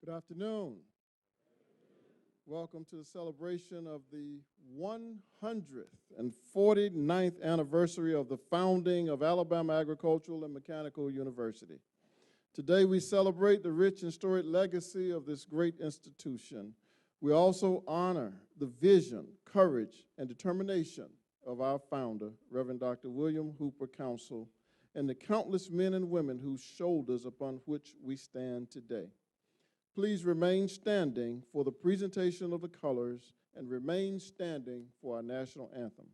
Good afternoon. Welcome to the celebration of the 149th anniversary of the founding of Alabama Agricultural and Mechanical University. Today we celebrate the rich and storied legacy of this great institution. We also honor the vision, courage, and determination of our founder, Reverend Dr. William Hooper Councill, and the countless men and women whose shoulders upon which we stand today. Please remain standing for the presentation of the colors and remain standing for our national anthem.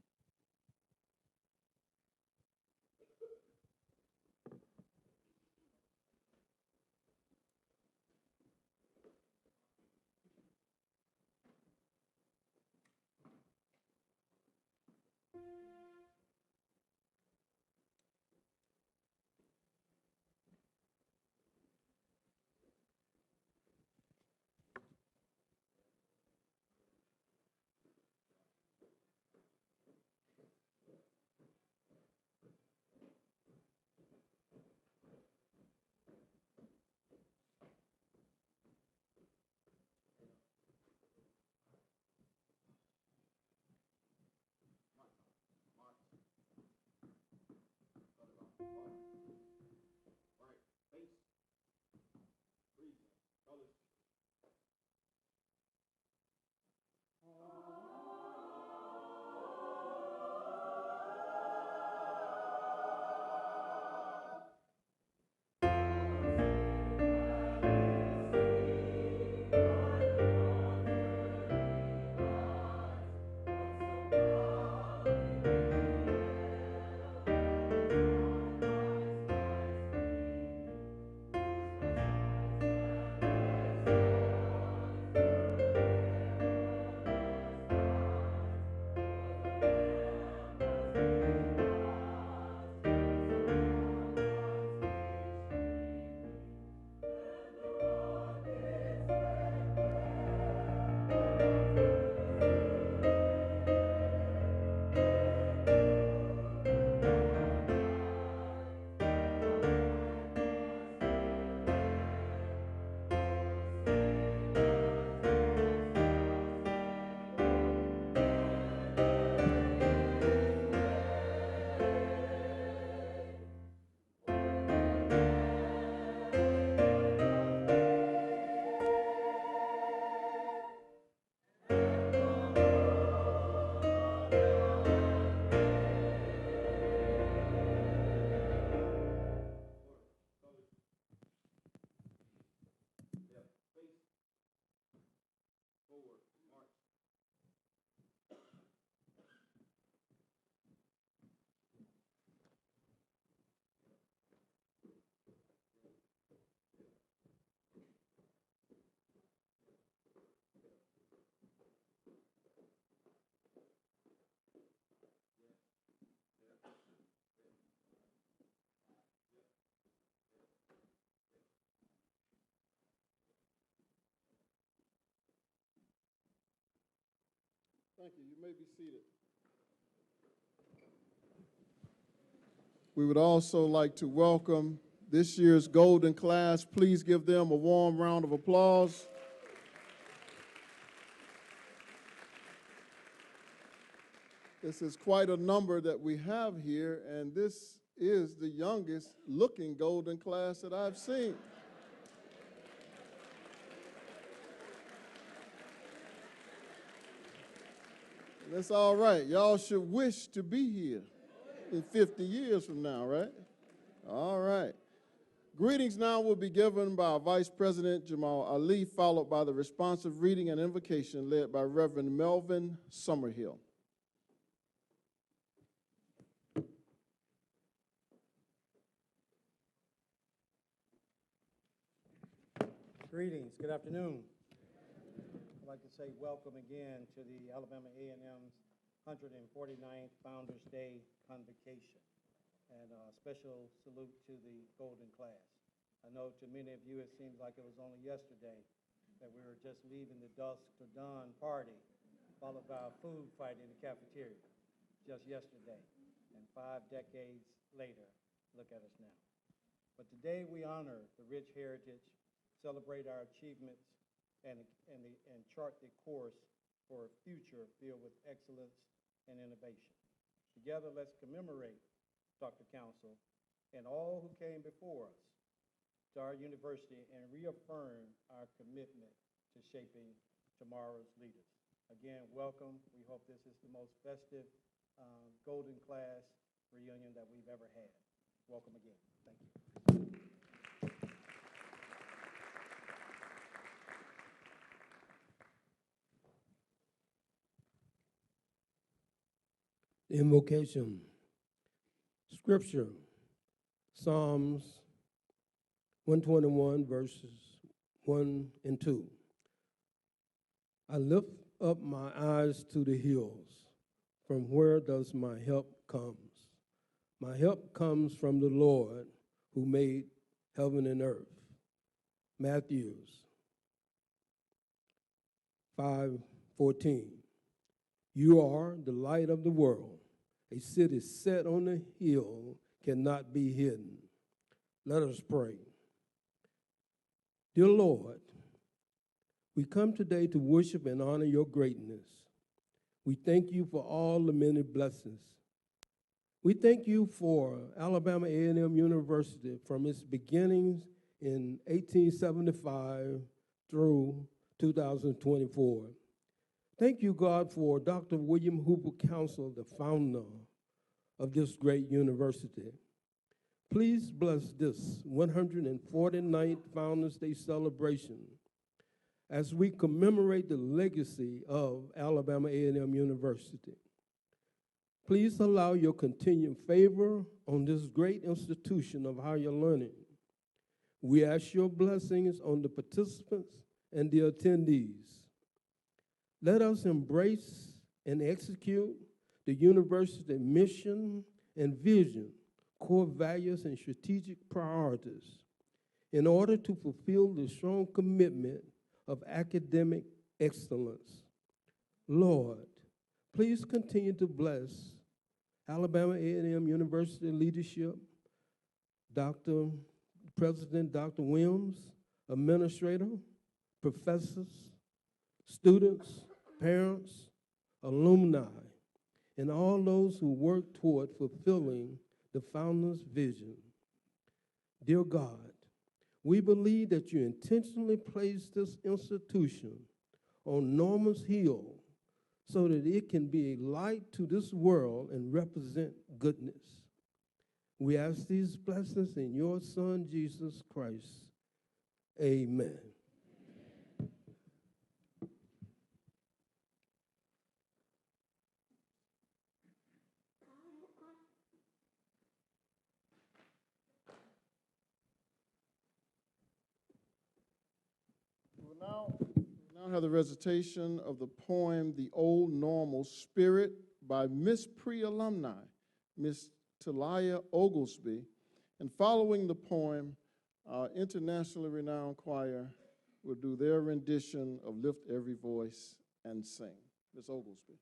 Thank you. You may be seated. We would also like to welcome this year's Golden Class. Please give them a warm round of applause. This is quite a number that we have here, and this is the youngest looking Golden Class that I've seen. That's all right. Y'all should wish to be here in 50 years from now, right? All right. Greetings now will be given by our Vice President Jamal Ali, followed by the responsive reading and invocation led by Reverend Melvin Summerhill. Greetings. Good afternoon. I'd like to say welcome again to the Alabama A&M's 149th Founders Day Convocation, and a special salute to the Golden Class. I know to many of you it seems like it was only yesterday that we were just leaving the dusk to dawn party, followed by a food fight in the cafeteria, just yesterday. And 5 decades later, look at us now. But today we honor the rich heritage, celebrate our achievements, and chart the course for a future filled with excellence and innovation. Together, let's commemorate Dr. Councill and all who came before us to our university and reaffirm our commitment to shaping tomorrow's leaders. Again, welcome. We hope this is the most festive Golden Class reunion that we've ever had. Welcome again. Thank you. Invocation. Scripture, Psalms 121, verses 1 and 2. I lift up my eyes to the hills. From where does my help come? My help comes from the Lord who made heaven and earth. Matthew 5:14. You are the light of the world. A city set on a hill cannot be hidden. Let us pray. Dear Lord, we come today to worship and honor your greatness. We thank you for all the many blessings. We thank you for Alabama A&M University from its beginnings in 1875 through 2024. Thank you, God, for Dr. William Hooper Councill, the founder of this great university. Please bless this 149th Founders Day celebration as we commemorate the legacy of Alabama A&M University. Please allow your continued favor on this great institution of higher learning. We ask your blessings on the participants and the attendees. Let us embrace and execute the university mission and vision, core values and strategic priorities in order to fulfill the strong commitment of academic excellence. Lord, please continue to bless Alabama A&M University leadership, President Dr. Williams, administrator, professors, students, parents, alumni, and all those who work toward fulfilling the founder's vision. Dear God, we believe that you intentionally placed this institution on Norman's Hill so that it can be a light to this world and represent goodness. We ask these blessings in your Son, Jesus Christ. Amen. Now have the recitation of the poem, The Old Normal Spirit, by Miss Pre-Alumni, Miss Talia Oglesby. And following the poem, our internationally renowned choir will do their rendition of Lift Every Voice and Sing. Miss Oglesby.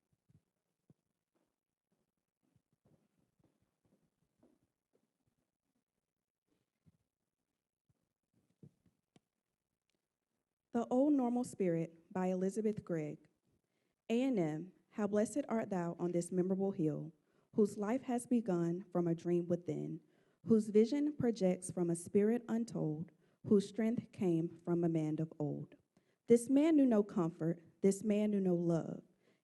The Old Normal Spirit by Elizabeth Gregg. A&M, how blessed art thou on this memorable hill, whose life has begun from a dream within, whose vision projects from a spirit untold, whose strength came from a man of old. This man knew no comfort, this man knew no love,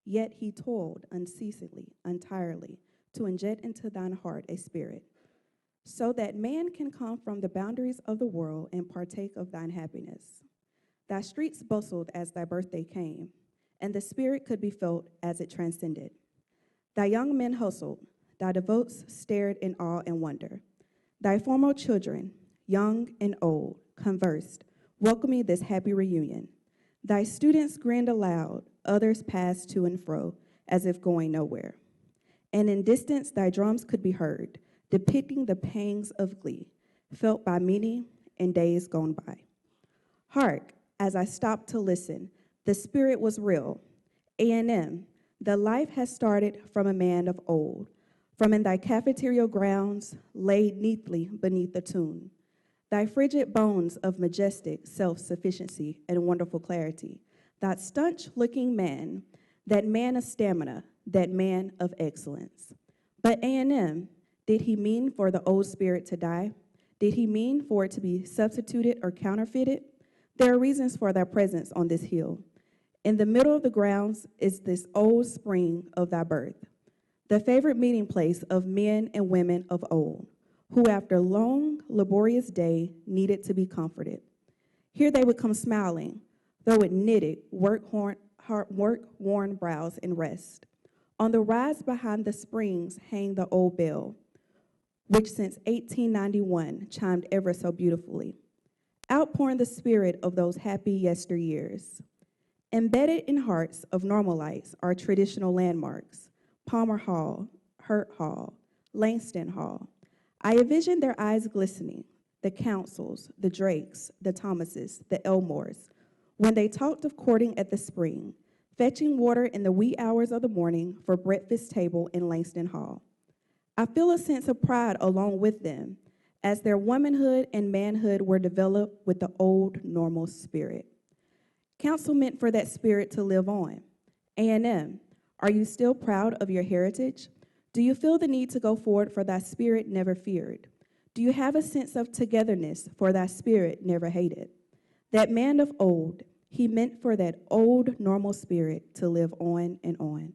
yet he toiled unceasingly, entirely, to inject into thine heart a spirit, so that man can come from the boundaries of the world and partake of thine happiness. Thy streets bustled as thy birthday came, and the spirit could be felt as it transcended. Thy young men hustled, thy devotes stared in awe and wonder. Thy formal children, young and old, conversed, welcoming this happy reunion. Thy students grinned aloud, others passed to and fro, as if going nowhere. And in distance thy drums could be heard, depicting the pangs of glee, felt by many in days gone by. Hark! As I stopped to listen, the spirit was real. A&M, the life has started from a man of old, from in thy cafeteria grounds, laid neatly beneath the tune. Thy frigid bones of majestic self-sufficiency and wonderful clarity, that stanch-looking man, that man of stamina, that man of excellence. But A&M, did he mean for the old spirit to die? Did he mean for it to be substituted or counterfeited? There are reasons for their presence on this hill. In the middle of the grounds is this old spring of thy birth, the favorite meeting place of men and women of old, who after long, laborious day needed to be comforted. Here they would come smiling, though with knitted, work-worn brows and rest. On the rise behind the springs hang the old bell, which since 1891 chimed ever so beautifully, outpouring the spirit of those happy yesteryears. Embedded in hearts of Normalites are traditional landmarks, Palmer Hall, Hurt Hall, Langston Hall. I envision their eyes glistening, the Councills, the Drakes, the Thomases, the Elmores, when they talked of courting at the spring, fetching water in the wee hours of the morning for breakfast table in Langston Hall. I feel a sense of pride along with them as their womanhood and manhood were developed with the old normal spirit. Council meant for that spirit to live on. A&M, are you still proud of your heritage? Do you feel the need to go forward for thy spirit never feared? Do you have a sense of togetherness for thy spirit never hated? That man of old, he meant for that old normal spirit to live on and on.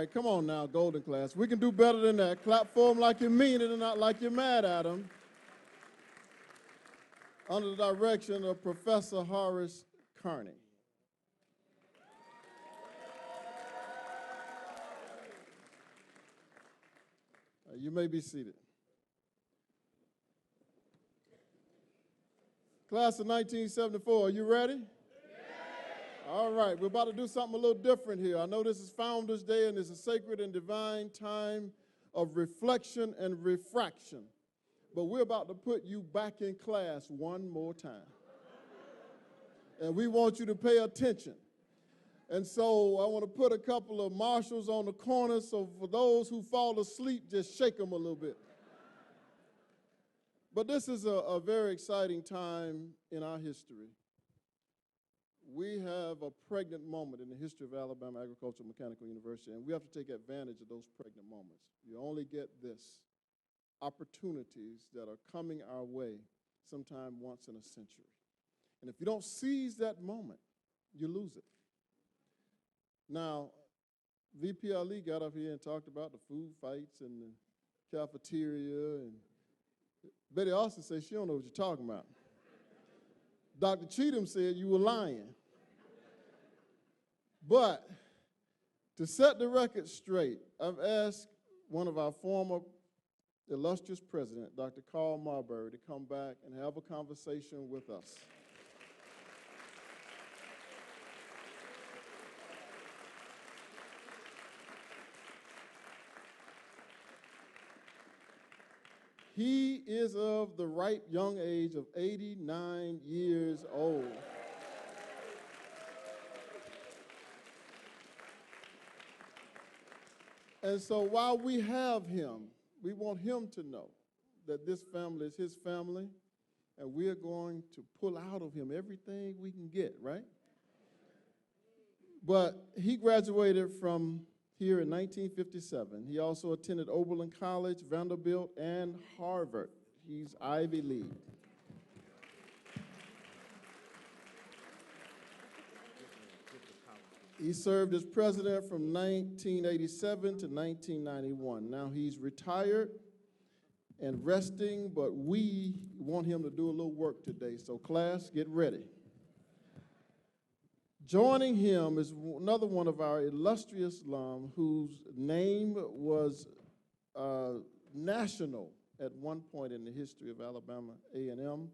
right, come on now, Golden class. We can do better than that. Clap for them like you mean it and not like you're mad at them. Under the direction of Professor Horace Kearney. You may be seated. Class of 1974, are you ready? All right, we're about to do something a little different here. I know this is Founders Day and it's a sacred and divine time of reflection and refraction. But we're about to put you back in class one more time. And we want you to pay attention. And so I want to put a couple of marshals on the corner, so for those who fall asleep, just shake them a little bit. But this is a very exciting time in our history. We have a pregnant moment in the history of Alabama Agricultural Mechanical University, and we have to take advantage of those pregnant moments. You only get this, opportunities that are coming our way sometime once in a century. And if you don't seize that moment, you lose it. Now, VP Ali got up here and talked about the food fights and the cafeteria, and Betty Austin said she don't know what you're talking about. Dr. Cheatham said you were lying. But to set the record straight, I've asked one of our former illustrious president, Dr. Carl Marbury, to come back and have a conversation with us. He is of the ripe young age of 89 years old. And so while we have him, we want him to know that this family is his family, and we are going to pull out of him everything we can get, right? But he graduated from here in 1957. He also attended Oberlin College, Vanderbilt, and Harvard. He's Ivy League. He served as president from 1987 to 1991. Now he's retired and resting, but we want him to do a little work today. So class, get ready. Joining him is another one of our illustrious alum whose name was national at one point in the history of Alabama A&M.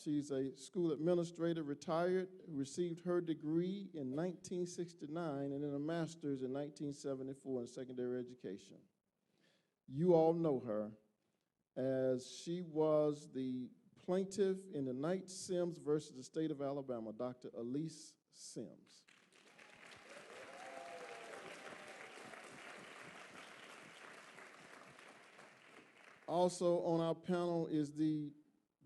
She's a school administrator, retired, received her degree in 1969 and then a master's in 1974 in secondary education. You all know her as she was the plaintiff in the Knight Sims versus the state of Alabama, Dr. Elise Sims. Also on our panel is the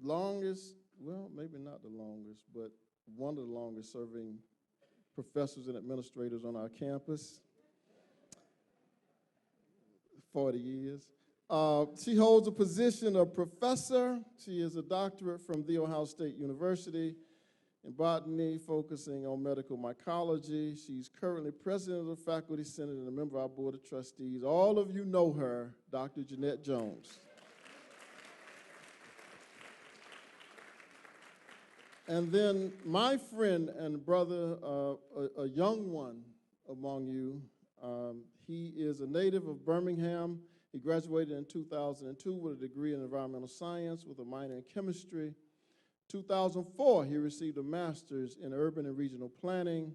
longest, well, maybe not the longest, but one of the longest serving professors and administrators on our campus, 40 years. She holds a position of professor. She is a doctorate from The Ohio State University in botany, focusing on medical mycology. She's currently president of the Faculty Senate and a member of our Board of Trustees. All of you know her, Dr. Jeanette Jones. And then my friend and brother, a young one among you, he is a native of Birmingham. He graduated in 2002 with a degree in environmental science with a minor in chemistry. 2004, he received a master's in urban and regional planning,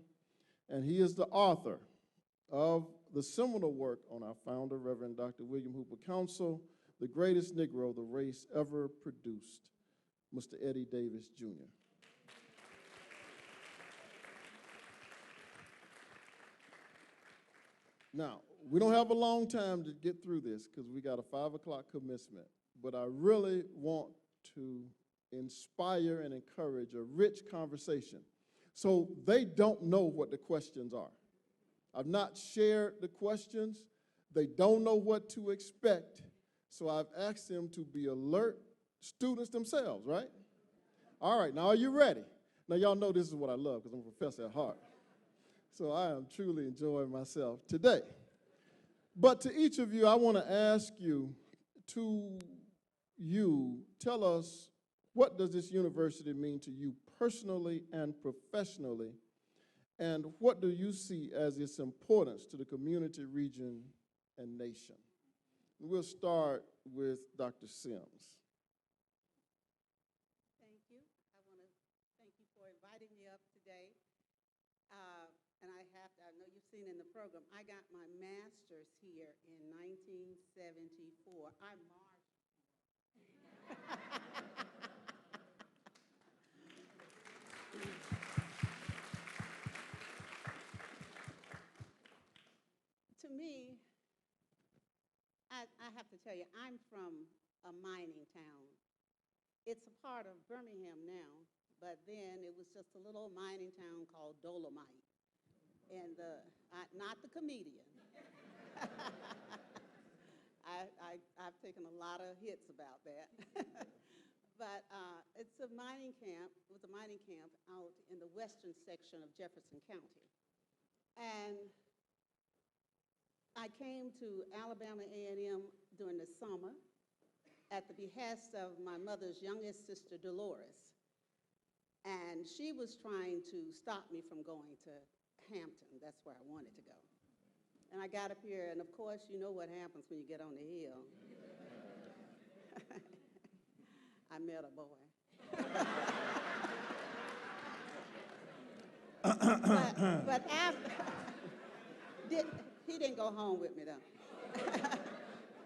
and he is the author of the seminal work on our founder, Reverend Dr. William Hooper Councill, the greatest Negro the race ever produced, Mr. Eddie Davis, Jr. Now, we don't have a long time to get through this because we got a 5 o'clock commencement, but I really want to inspire and encourage a rich conversation. So they don't know what the questions are. I've not shared the questions. They don't know what to expect. So I've asked them to be alert students themselves, right? All right, now are you ready? Now y'all know this is what I love because I'm a professor at heart. So I am truly enjoying myself today. But to each of you, I want to ask you tell us, what does this university mean to you personally and professionally? And what do you see as its importance to the community, region, and nation? We'll start with Dr. Sims. Thank you. I want to thank you for inviting me up today. And I know you've seen in the program, I got my master's here in 1974. I marched. To me, I have to tell you, I'm from a mining town. It's a part of Birmingham now, but then it was just a little mining town called Dolomite. And not the comedian. I've taken a lot of hits about that. But it's a mining camp. It was a mining camp out in the western section of Jefferson County. And I came to Alabama A&M during the summer at the behest of my mother's youngest sister, Dolores. And she was trying to stop me from going to Hampton. That's where I wanted to go. And I got up here, and of course, you know what happens when you get on the hill. I met a boy. but after, he didn't go home with me, though.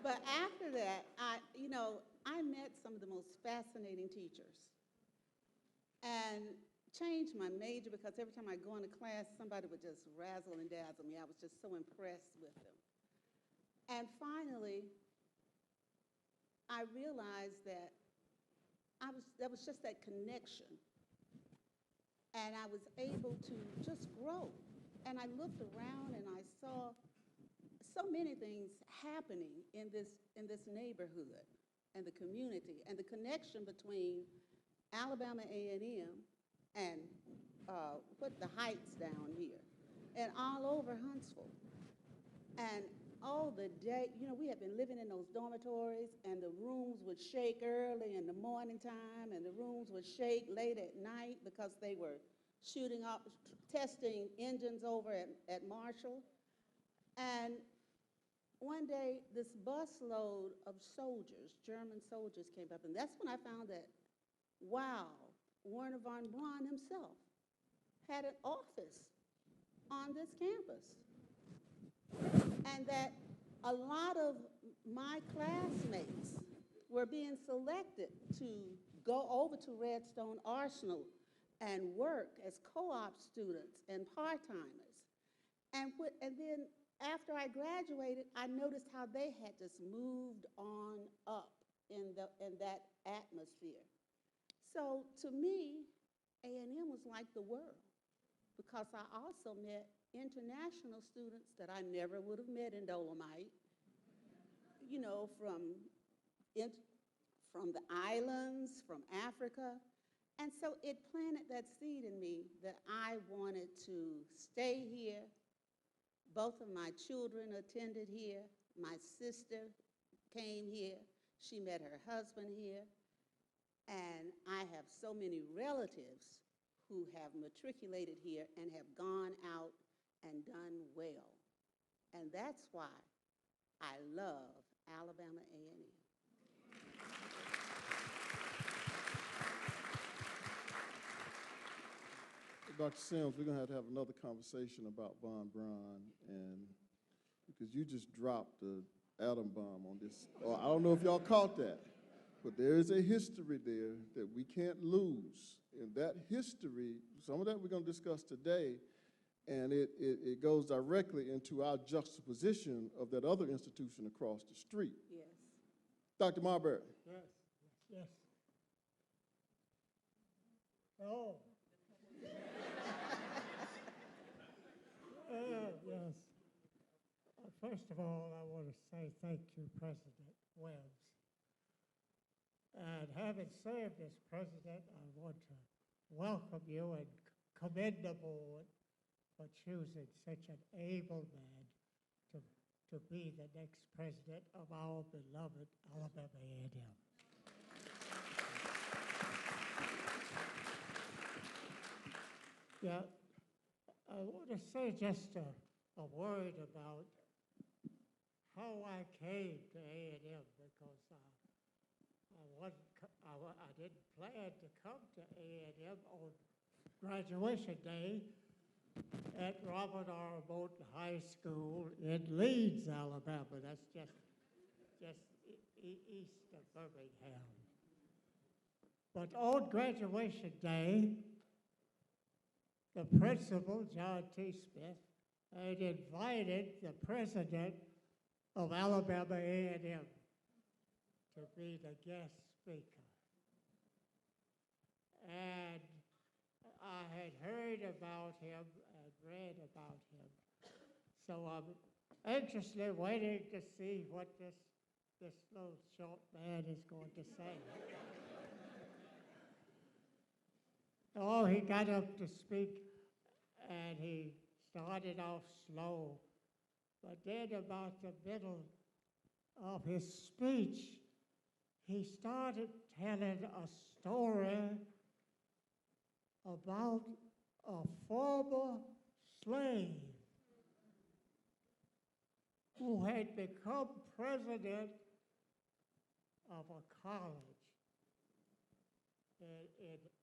But after that, I met some of the most fascinating teachers. And changed my major because every time I go into class, somebody would just razzle and dazzle me. I was just so impressed with them. And finally, I realized that there was just that connection. And I was able to just grow. And I looked around and I saw so many things happening in this neighborhood and the community and the connection between Alabama A&M and put the Heights down here, and all over Huntsville. And all the day, we had been living in those dormitories, and the rooms would shake early in the morning time, and the rooms would shake late at night because they were shooting up, testing engines over at Marshall. And one day, this busload of soldiers, German soldiers, came up, and that's when I found that, wow, Werner von Braun himself had an office on this campus. And that a lot of my classmates were being selected to go over to Redstone Arsenal and work as co-op students and part-timers. And then after I graduated, I noticed how they had just moved on up in that atmosphere. So to me, A&M was like the world because I also met international students that I never would have met in Dolomite, from the islands, from Africa. And so it planted that seed in me that I wanted to stay here. Both of my children attended here. My sister came here. She met her husband here. And I have so many relatives who have matriculated here and have gone out and done well. And that's why I love Alabama A&M. Dr. Sims, we're going to have another conversation about von Braun, and because you just dropped the atom bomb on this. I don't know if y'all caught that. But there is a history there that we can't lose. And that history, some of that we're going to discuss today, and it goes directly into our juxtaposition of that other institution across the street. Yes. Dr. Marbury. Yes. Oh. Yes. First of all, I want to say thank you, President Webbs. And having served as president, I want to welcome you and commend the board for choosing such an able man to to be the next president of our beloved Alabama A&M. Yeah, I want to say just a word about how I came to A&M, because I didn't plan to come to A&M on graduation day at Robert R. Moulton High School in Leeds, Alabama. That's just east of Birmingham. But on graduation day, the principal, John T. Smith, had invited the president of Alabama A&M to be the guest speaker. And I had heard about him and read about him. So I'm anxiously waiting to see what this little short man is going to say. Oh, he got up to speak, and he started off slow. But then about the middle of his speech, he started telling a story about a former slave who had become president of a college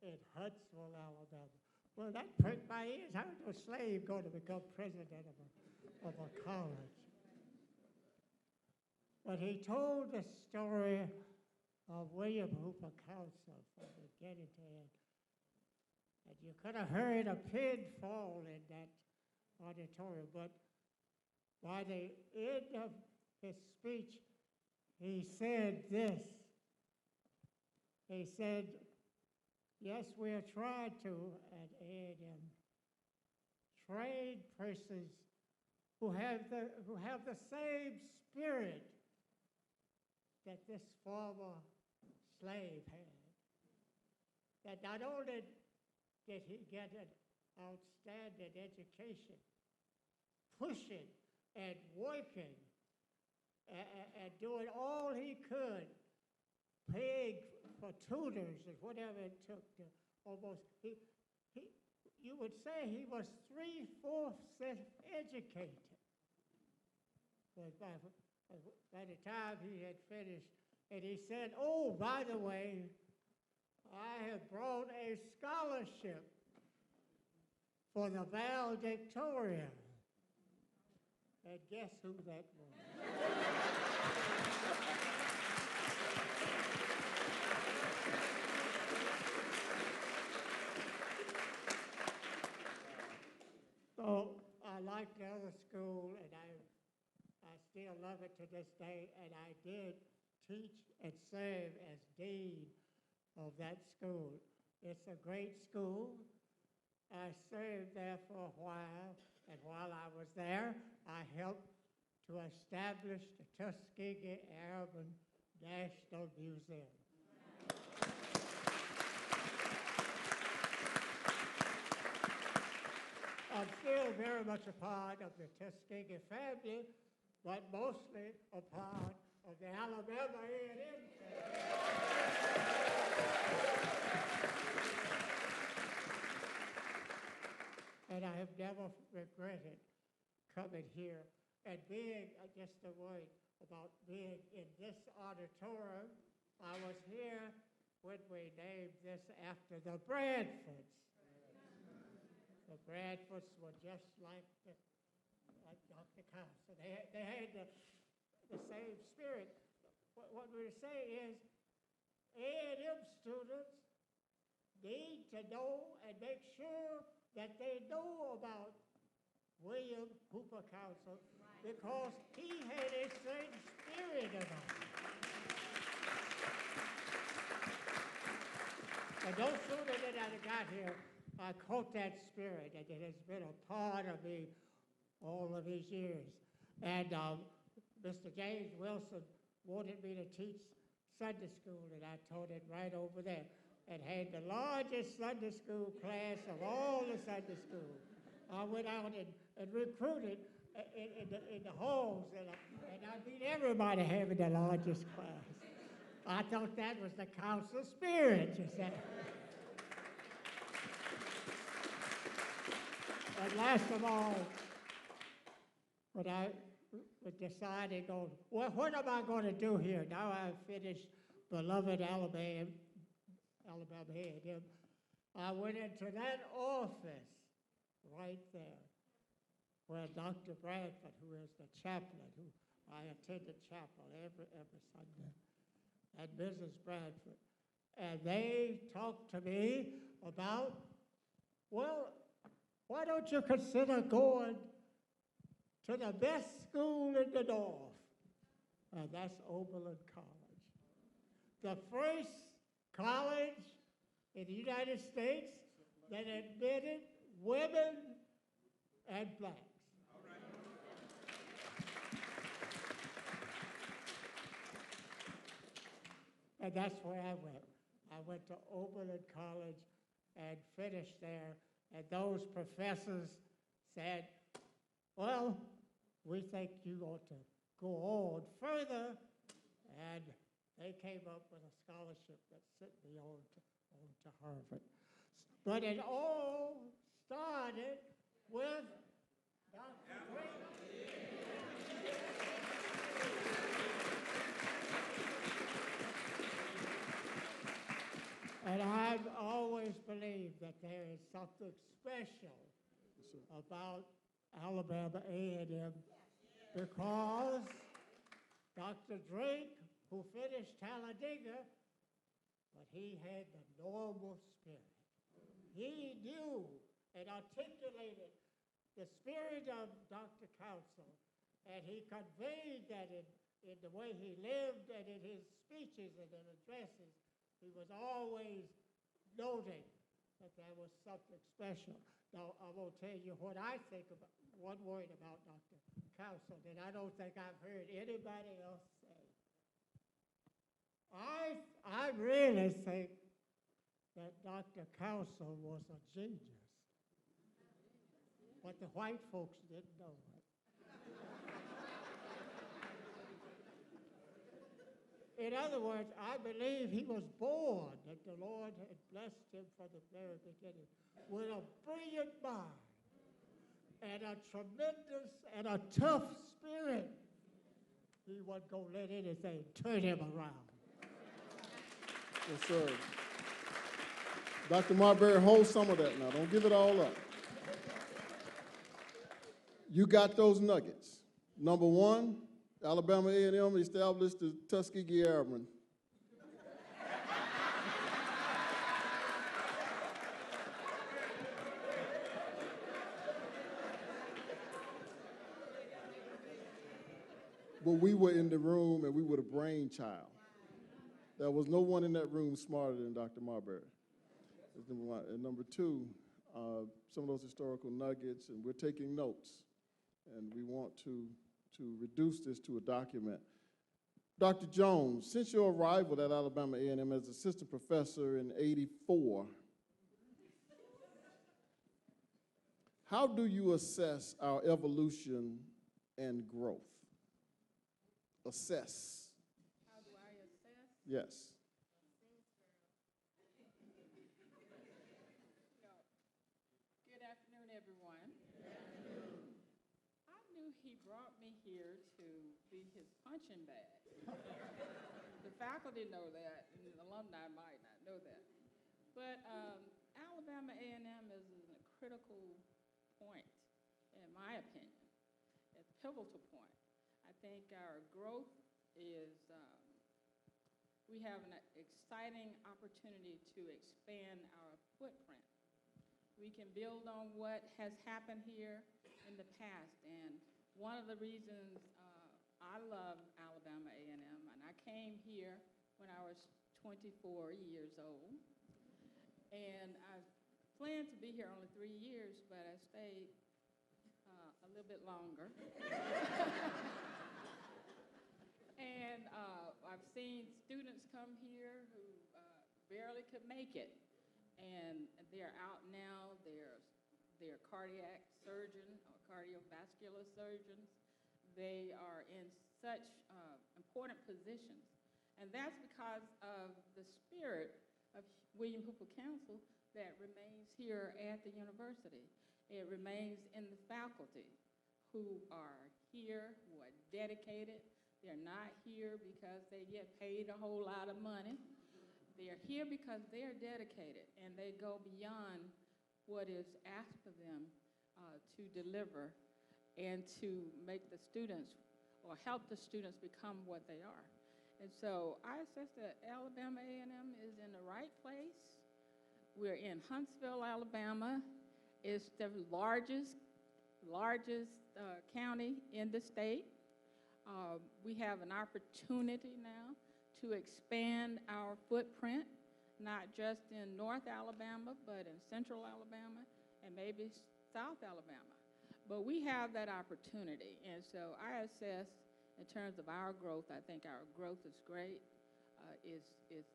in Huntsville, Alabama. Well, that pricked my ears. How is a slave going to become president of a college? But he told the story of William Hooper Councill from beginning to end. And you could have heard a pin fall in that auditorium. But by the end of his speech, he said this. He said, yes, we are trying to, at A&M, train persons who have the same spirit that this former slave had. That not only did he get an outstanding education, pushing and working and doing all he could, paying for tutors and whatever it took to almost, you would say he was 3/4 educated. But by the time he had finished, and he said, oh, by the way, I have brought a scholarship for the valedictorian. And guess who that was? So I like the other school, and I still love it to this day, and I did teach and serve as dean of that school. It's a great school. I served there for a while, and while I was there, I helped to establish the Tuskegee Airmen National Museum. I'm still very much a part of the Tuskegee family, but mostly a part of the Alabama A&M family. And I have never regretted coming here and being, just a word about being in this auditorium. I was here when we named this after the Bradfords. The Bradfords were just like Dr. Councill. They had the same spirit. What we're saying is A&M students need to know and make sure that they know about William Hooper Councill, because he had a certain spirit about him. And no sooner than I got here, I caught that spirit, and it has been a part of me all of these years. And Mr. James Wilson wanted me to teach Sunday school, and I taught it right over there, and had the largest Sunday school class of all the Sunday schools. I went out and recruited in the halls, and I meet everybody having the largest class. I thought that was the council spirit, you said. And last of all, when I decided, well, what am I going to do here? Now I've finished beloved Alabama A&M. I went into that office right there where Dr. Bradford, who is the chaplain, who I attended chapel every Sunday, and Mrs. Bradford. And they talked to me about, well, why don't you consider going to the best school in the North? And that's Oberlin College. The first college in the United States that admitted women and blacks. And that's where I went. I went to Oberlin College and finished there. And those professors said, well, we think you ought to go on further. And they came up with a scholarship that sent me on to Harvard. But it all started with Dr. Drake. And I've always believed that there is something special about Alabama A&M because Dr. Drake, who finished Talladega, but he had the normal spirit. He knew and articulated the spirit of Dr. Councill, and he conveyed that in the way he lived and in his speeches and in addresses. He was always noting that there was something special. Now, I'm going to tell you what I think about, one word about Dr. Councill that I don't think I've heard anybody else say. I really think that Dr. Councill was a genius, but the white folks didn't know it. In other words, I believe he was born, that the Lord had blessed him from the very beginning with a brilliant mind and a tremendous and a tough spirit. He wasn't going to let anything turn him around. Yes, sir. Dr. Marbury, hold some of that now. Don't give it all up. You got those nuggets. Number one, Alabama A&M established the Tuskegee Airmen. But we were in the room and we were the brainchild. There was no one in that room smarter than Dr. Marbury. That's number one. And number two, some of those historical nuggets, and we're taking notes, and we want to reduce this to a document. Dr. Jones, since your arrival at Alabama A&M as assistant professor in '84, how do you assess our evolution and growth? Assess. How do I assess? Yes. Good afternoon, everyone. I knew he brought me here to be his punching bag. The faculty know that, and the alumni might not know that. But Alabama A&M is a critical point, in my opinion, a pivotal point. I think our growth is, we have an exciting opportunity to expand our footprint. We can build on what has happened here in the past, and one of the reasons I love Alabama A&M, and I came here when I was 24 years old, and I planned to be here only 3 years, but I stayed a little bit longer. And I've seen students come here who barely could make it, and they're out now. They're cardiac surgeon or cardiovascular surgeons. They are in such important positions. And that's because of the spirit of William Hooper Council that remains here at the university. It remains in the faculty who are here, who are dedicated. They're not here because they get paid a whole lot of money. They're here because they're dedicated, and they go beyond what is asked of them to deliver and to make the students or help the students become what they are. And so I assess that Alabama A&M is in the right place. We're in Huntsville, Alabama. It's the largest county in the state. We have an opportunity now to expand our footprint, not just in North Alabama, but in Central Alabama and maybe South Alabama. But we have that opportunity, and so I assess in terms of our growth, I think our growth is great. It's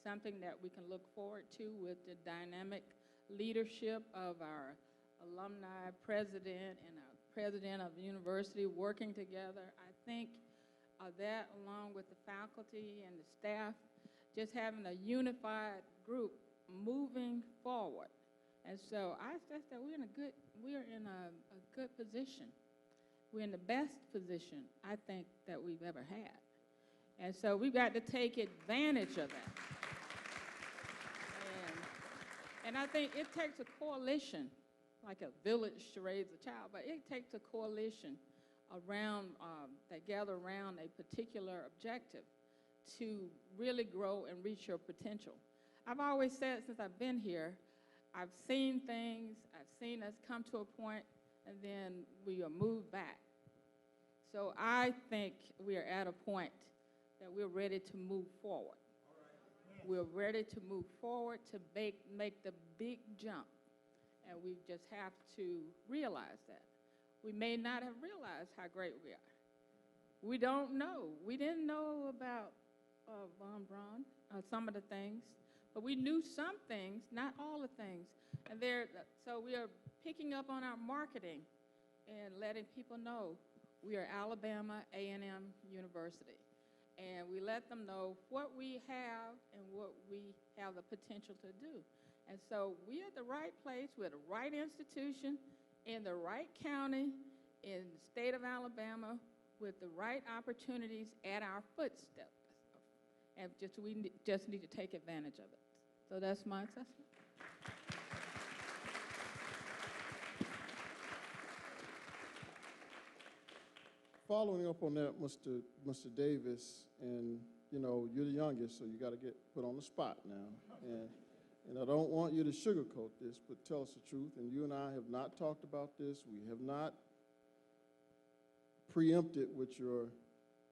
something that we can look forward to with the dynamic leadership of our alumni president and our president of the university working together. I think that, along with the faculty and the staff, just having a unified group moving forward. And so I assess that we're in a good position. We're in the best position, I think, that we've ever had. And so we've got to take advantage of that. And I think it takes a coalition, like a village to raise a child, but it takes a coalition around, that gather around a particular objective to really grow and reach your potential. I've always said since I've been here, I've seen things, I've seen us come to a point, and then we are moved back. So I think we are at a point that we're ready to move forward. We're ready to move forward to make the big jump, and we just have to realize that. We may not have realized how great we are. We don't know. We didn't know about Von Braun, some of the things, but we knew some things, not all the things. And so we are picking up on our marketing and letting people know we are Alabama A&M University. And we let them know what we have and what we have the potential to do. And so we're at the right place, we're at the right institution, in the right county, in the state of Alabama, with the right opportunities at our footsteps. And we just need to take advantage of it. So that's my assessment. Following up on that, Mr. Davis, and you know, you're the youngest, so you got to get put on the spot now. And I don't want you to sugarcoat this, but tell us the truth. And you and I have not talked about this. We have not preempted what your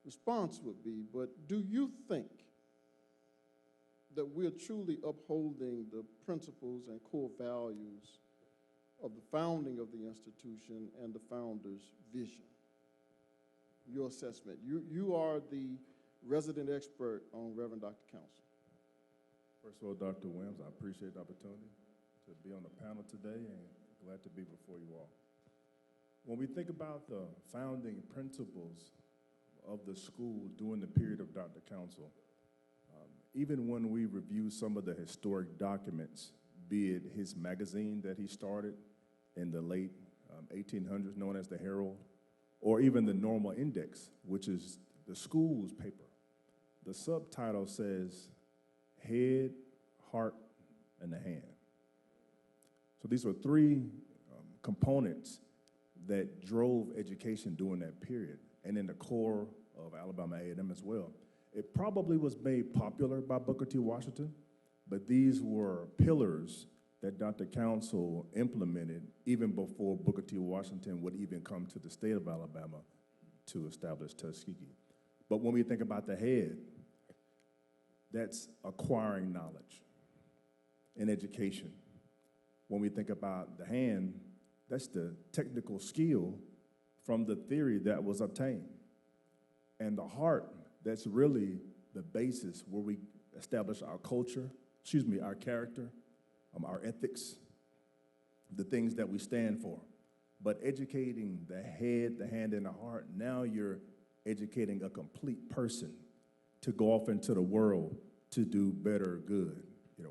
response would be. But do you think that we're truly upholding the principles and core values of the founding of the institution and the founder's vision? Your assessment. You are the resident expert on Reverend Dr. Councill. First of all, Dr. Williams, I appreciate the opportunity to be on the panel today and glad to be before you all. When we think about the founding principles of the school during the period of Dr. Councill, even when we review some of the historic documents, be it his magazine that he started in the late 1800s, known as the Herald, or even the Normal Index, which is the school's paper, the subtitle says, head, heart, and the hand. So these are three components that drove education during that period, and in the core of Alabama A&M as well. It probably was made popular by Booker T. Washington, but these were pillars that Dr. Councill implemented even before Booker T. Washington would even come to the state of Alabama to establish Tuskegee. But when we think about the head, that's acquiring knowledge and education. When we think about the hand, that's the technical skill from the theory that was obtained. And the heart, that's really the basis where we establish our culture, our character, our ethics, the things that we stand for. But educating the head, the hand, and the heart, now you're educating a complete person to go off into the world to do better good,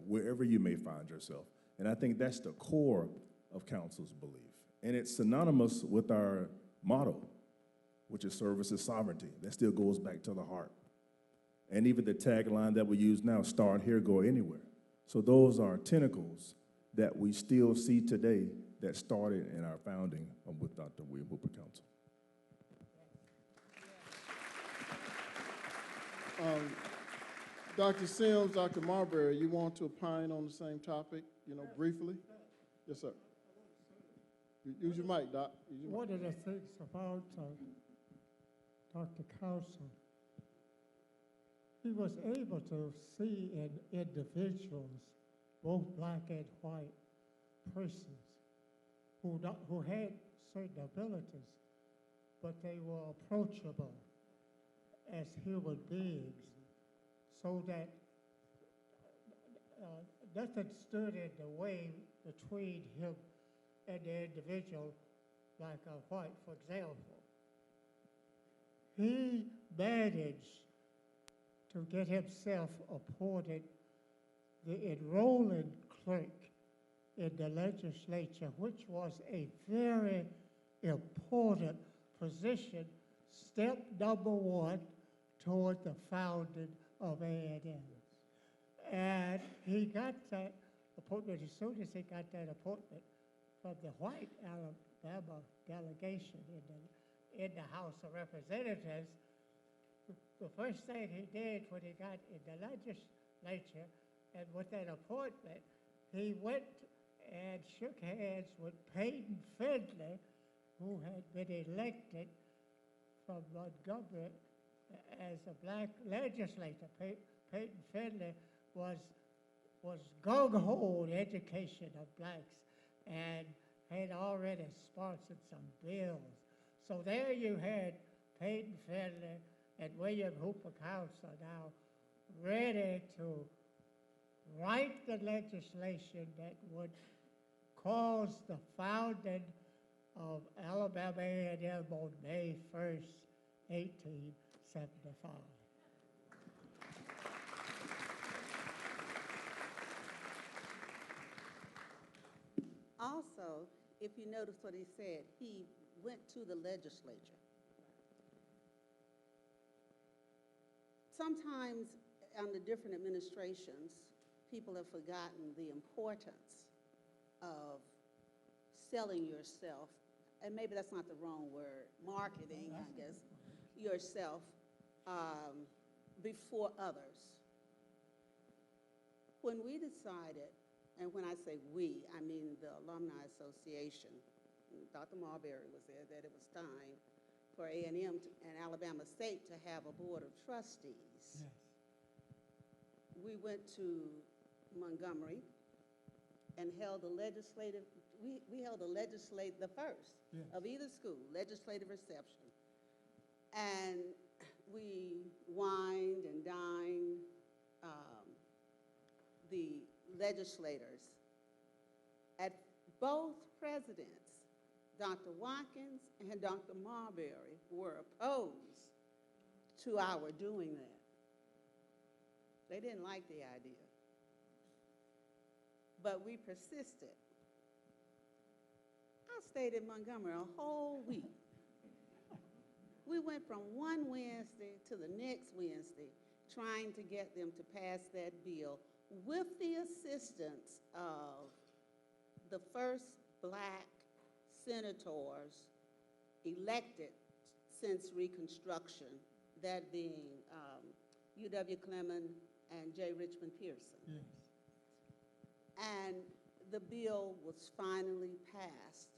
wherever you may find yourself. And I think that's the core of Council's belief. And it's synonymous with our motto, which is service is sovereignty. That still goes back to the heart. And even the tagline that we use now, start here, go anywhere. So those are tentacles that we still see today that started in our founding with Dr. William Hooper Council. Dr. Sims, Dr. Marbury, you want to opine on the same topic, briefly? Yes, sir. Use your mic, Doc. Use your mic. One of the things about Dr. Councill, he was able to see in individuals, both black and white persons, who had certain abilities, but they were approachable as human beings, so that nothing stood in the way between him and the individual, like a white, for example. He managed to get himself appointed the enrolling clerk in the legislature, which was a very important position, step number one toward the founding of A&M. And he got that appointment as soon as he got that appointment from the white Alabama delegation in the House of Representatives. The first thing he did when he got in the legislature and with that appointment, he went and shook hands with Peyton Findley, who had been elected from Montgomery as a black legislator. Peyton Findley was gung-ho in education of blacks and had already sponsored some bills. So there you had Peyton Findley and William Hooper Councill now ready to write the legislation that would cause the founding of Alabama A&M on May 1st, 1875. Also, if you notice what he said, he went to the legislature. Sometimes under different administrations, people have forgotten the importance of selling yourself, and maybe that's not the wrong word, marketing, I guess, yourself before others. When we decided, and when I say we, I mean the Alumni Association, Dr. Marbury was there, that it was time for A&M and Alabama State to have a board of trustees. Yes. We went to Montgomery and held a legislative, we held the first Yes. of either school, legislative reception. And we wined and dined the legislators. At both presidents, Dr. Watkins and Dr. Marbury were opposed to our doing that. They didn't like the idea. But we persisted. I stayed in Montgomery a whole week. We went from one Wednesday to the next Wednesday trying to get them to pass that bill with the assistance of the first black senators elected since Reconstruction, that being U.W. Clement and J. Richmond Pearson. Yes. And the bill was finally passed,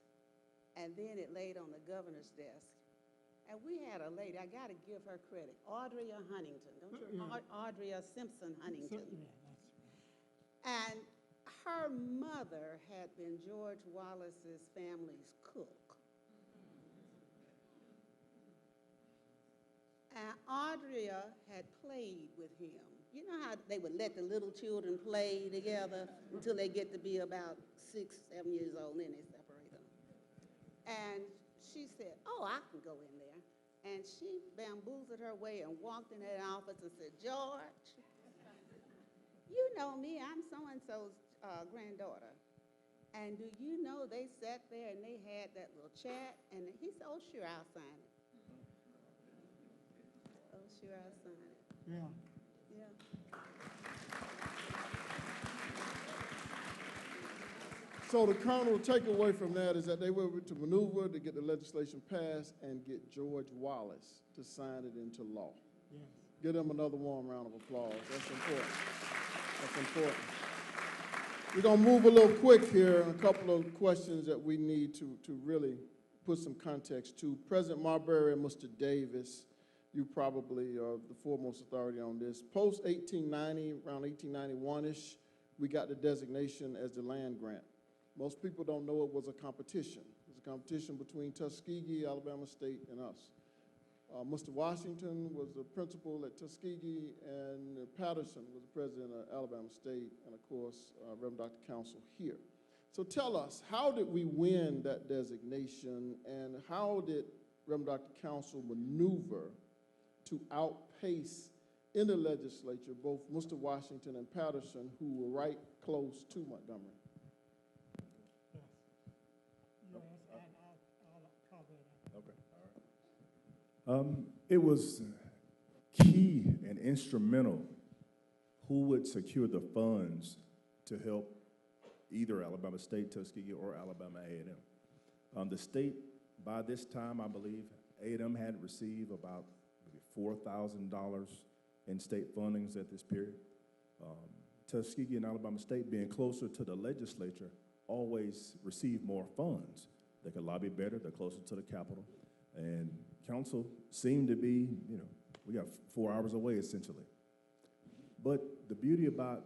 and then it laid on the governor's desk. And we had a lady, I got to give her credit, Audria Huntington. Don't you? Audria Simpson Huntington. Yeah, that's right. And her mother had been George Wallace's family's cook. And Audria had played with him. You know how they would let the little children play together until they get to be about 6, 7 years old, and then they separate them. she said, oh, I can go in there. And she bamboozled her way and walked in that office and said, George, you know me, I'm so-and-so's granddaughter. And do you know they sat there and they had that little chat? And he said, oh, sure, I'll sign it. Oh, sure, I'll sign it. Yeah. Yeah. So the kernel takeaway from that is that they were able to maneuver to get the legislation passed and get George Wallace to sign it into law. Yes. Give them another warm round of applause. That's important. That's important. We're going to move a little quick here, a couple of questions that we need to really put some context to. President Marbury and Mr. Davis, you probably are the foremost authority on this. Post-1890, around 1891-ish, we got the designation as the land grant. Most people don't know it was a competition. It was a competition between Tuskegee, Alabama State, and us. Mr. Washington was the principal at Tuskegee, and Patterson was the president of Alabama State, and of course, Reverend Dr. Councill here. So tell us, how did we win that designation, and how did Reverend Dr. Councill maneuver to outpace in the legislature both Mr. Washington and Patterson, who were right close to Montgomery? Yes. Yes, and I'll comment. Okay, all right. It was key and instrumental who would secure the funds to help either Alabama State, Tuskegee, or Alabama A&M. The state, by this time, I believe, A&M had received about maybe $4,000 in state fundings at this period. Tuskegee and Alabama State, being closer to the legislature, always received more funds. They could lobby better, they're closer to the Capitol. And Councill seemed to be, we got 4 hours away, essentially. But the beauty about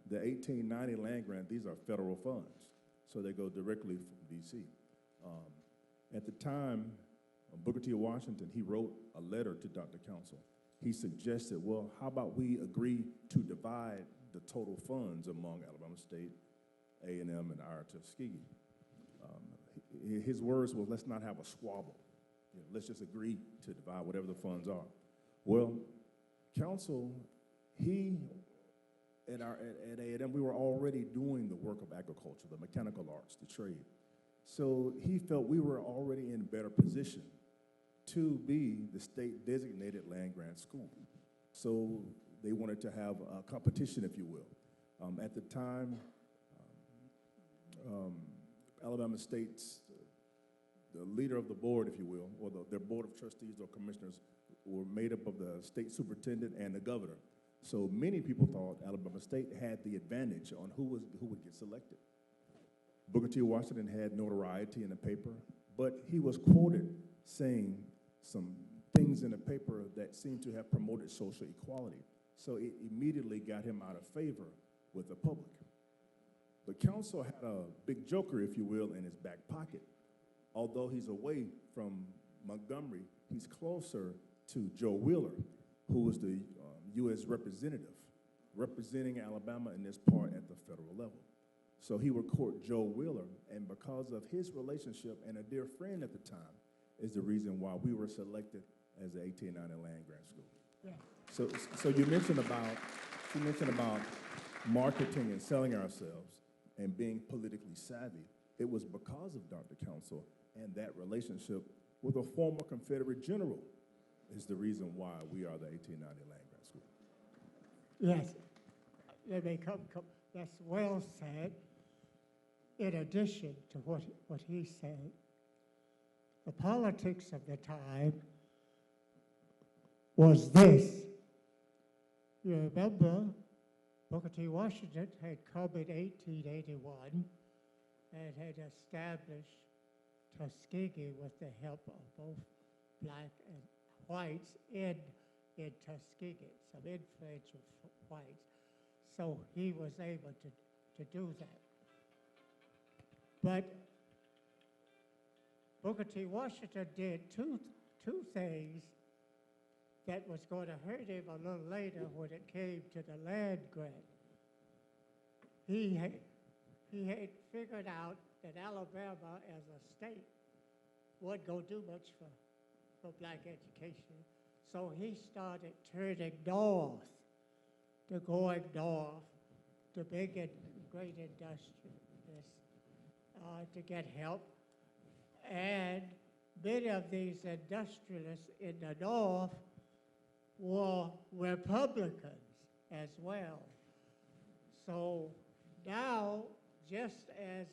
the 1890 land grant, these are federal funds, so they go directly from D.C. At the time, Booker T. Washington, he wrote a letter to Dr. Councill. He suggested, well, how about we agree to divide the total funds among Alabama State, A&M, and our Tuskegee. His words were, let's not have a squabble. Let's just agree to divide whatever the funds are. Well, Councill, at A&M, we were already doing the work of agriculture, the mechanical arts, the trade. So he felt we were already in a better position to be the state designated land grant school. So they wanted to have a competition, if you will. At the time, Alabama State's, the leader of the board, if you will, or their board of trustees or commissioners were made up of the state superintendent and the governor. So many people thought Alabama State had the advantage on who would get selected. Booker T. Washington had notoriety in the paper, but he was quoted saying some things in the paper that seemed to have promoted social equality. So it immediately got him out of favor with the public. But Councill had a big joker, if you will, in his back pocket. Although he's away from Montgomery, he's closer to Joe Wheeler, who was the U.S. representative, representing Alabama in this part at the federal level. So he would court Joe Wheeler, and because of his relationship and a dear friend at the time, is the reason why we were selected as the 1890 land grant school. Yeah. So you mentioned about marketing and selling ourselves and being politically savvy. It was because of Dr. Councill and that relationship with a former Confederate general is the reason why we are the 1890 land grant school. Yes, let me come. That's well said. In addition to what he said, the politics of the time was this. You remember, Booker T. Washington had come in 1881 and had established Tuskegee with the help of both black and whites in Tuskegee, some influential whites. So he was able to do that. But Booker T. Washington did two things that was going to hurt him a little later when it came to the land grant. He had figured out that Alabama as a state wasn't going to do much for black education. So he started turning north, to going north, to big and great industrialists, to get help. And many of these industrialists in the north were Republicans as well. So now, just as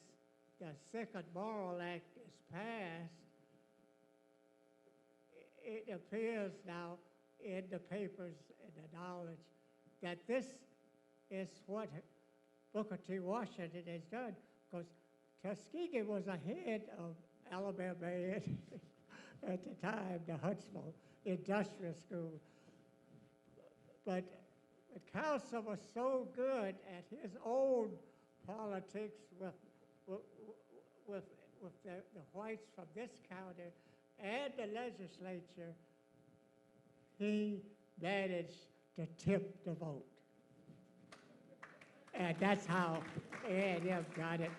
the Second Morrill Act is passed, it appears now in the papers and the knowledge that this is what Booker T. Washington has done, because Tuskegee was ahead of Alabama at the time, the Huntsville Industrial School. But Councill was so good at his own politics with the whites from this county and the legislature, he managed to tip the vote. And that's how A&M got it,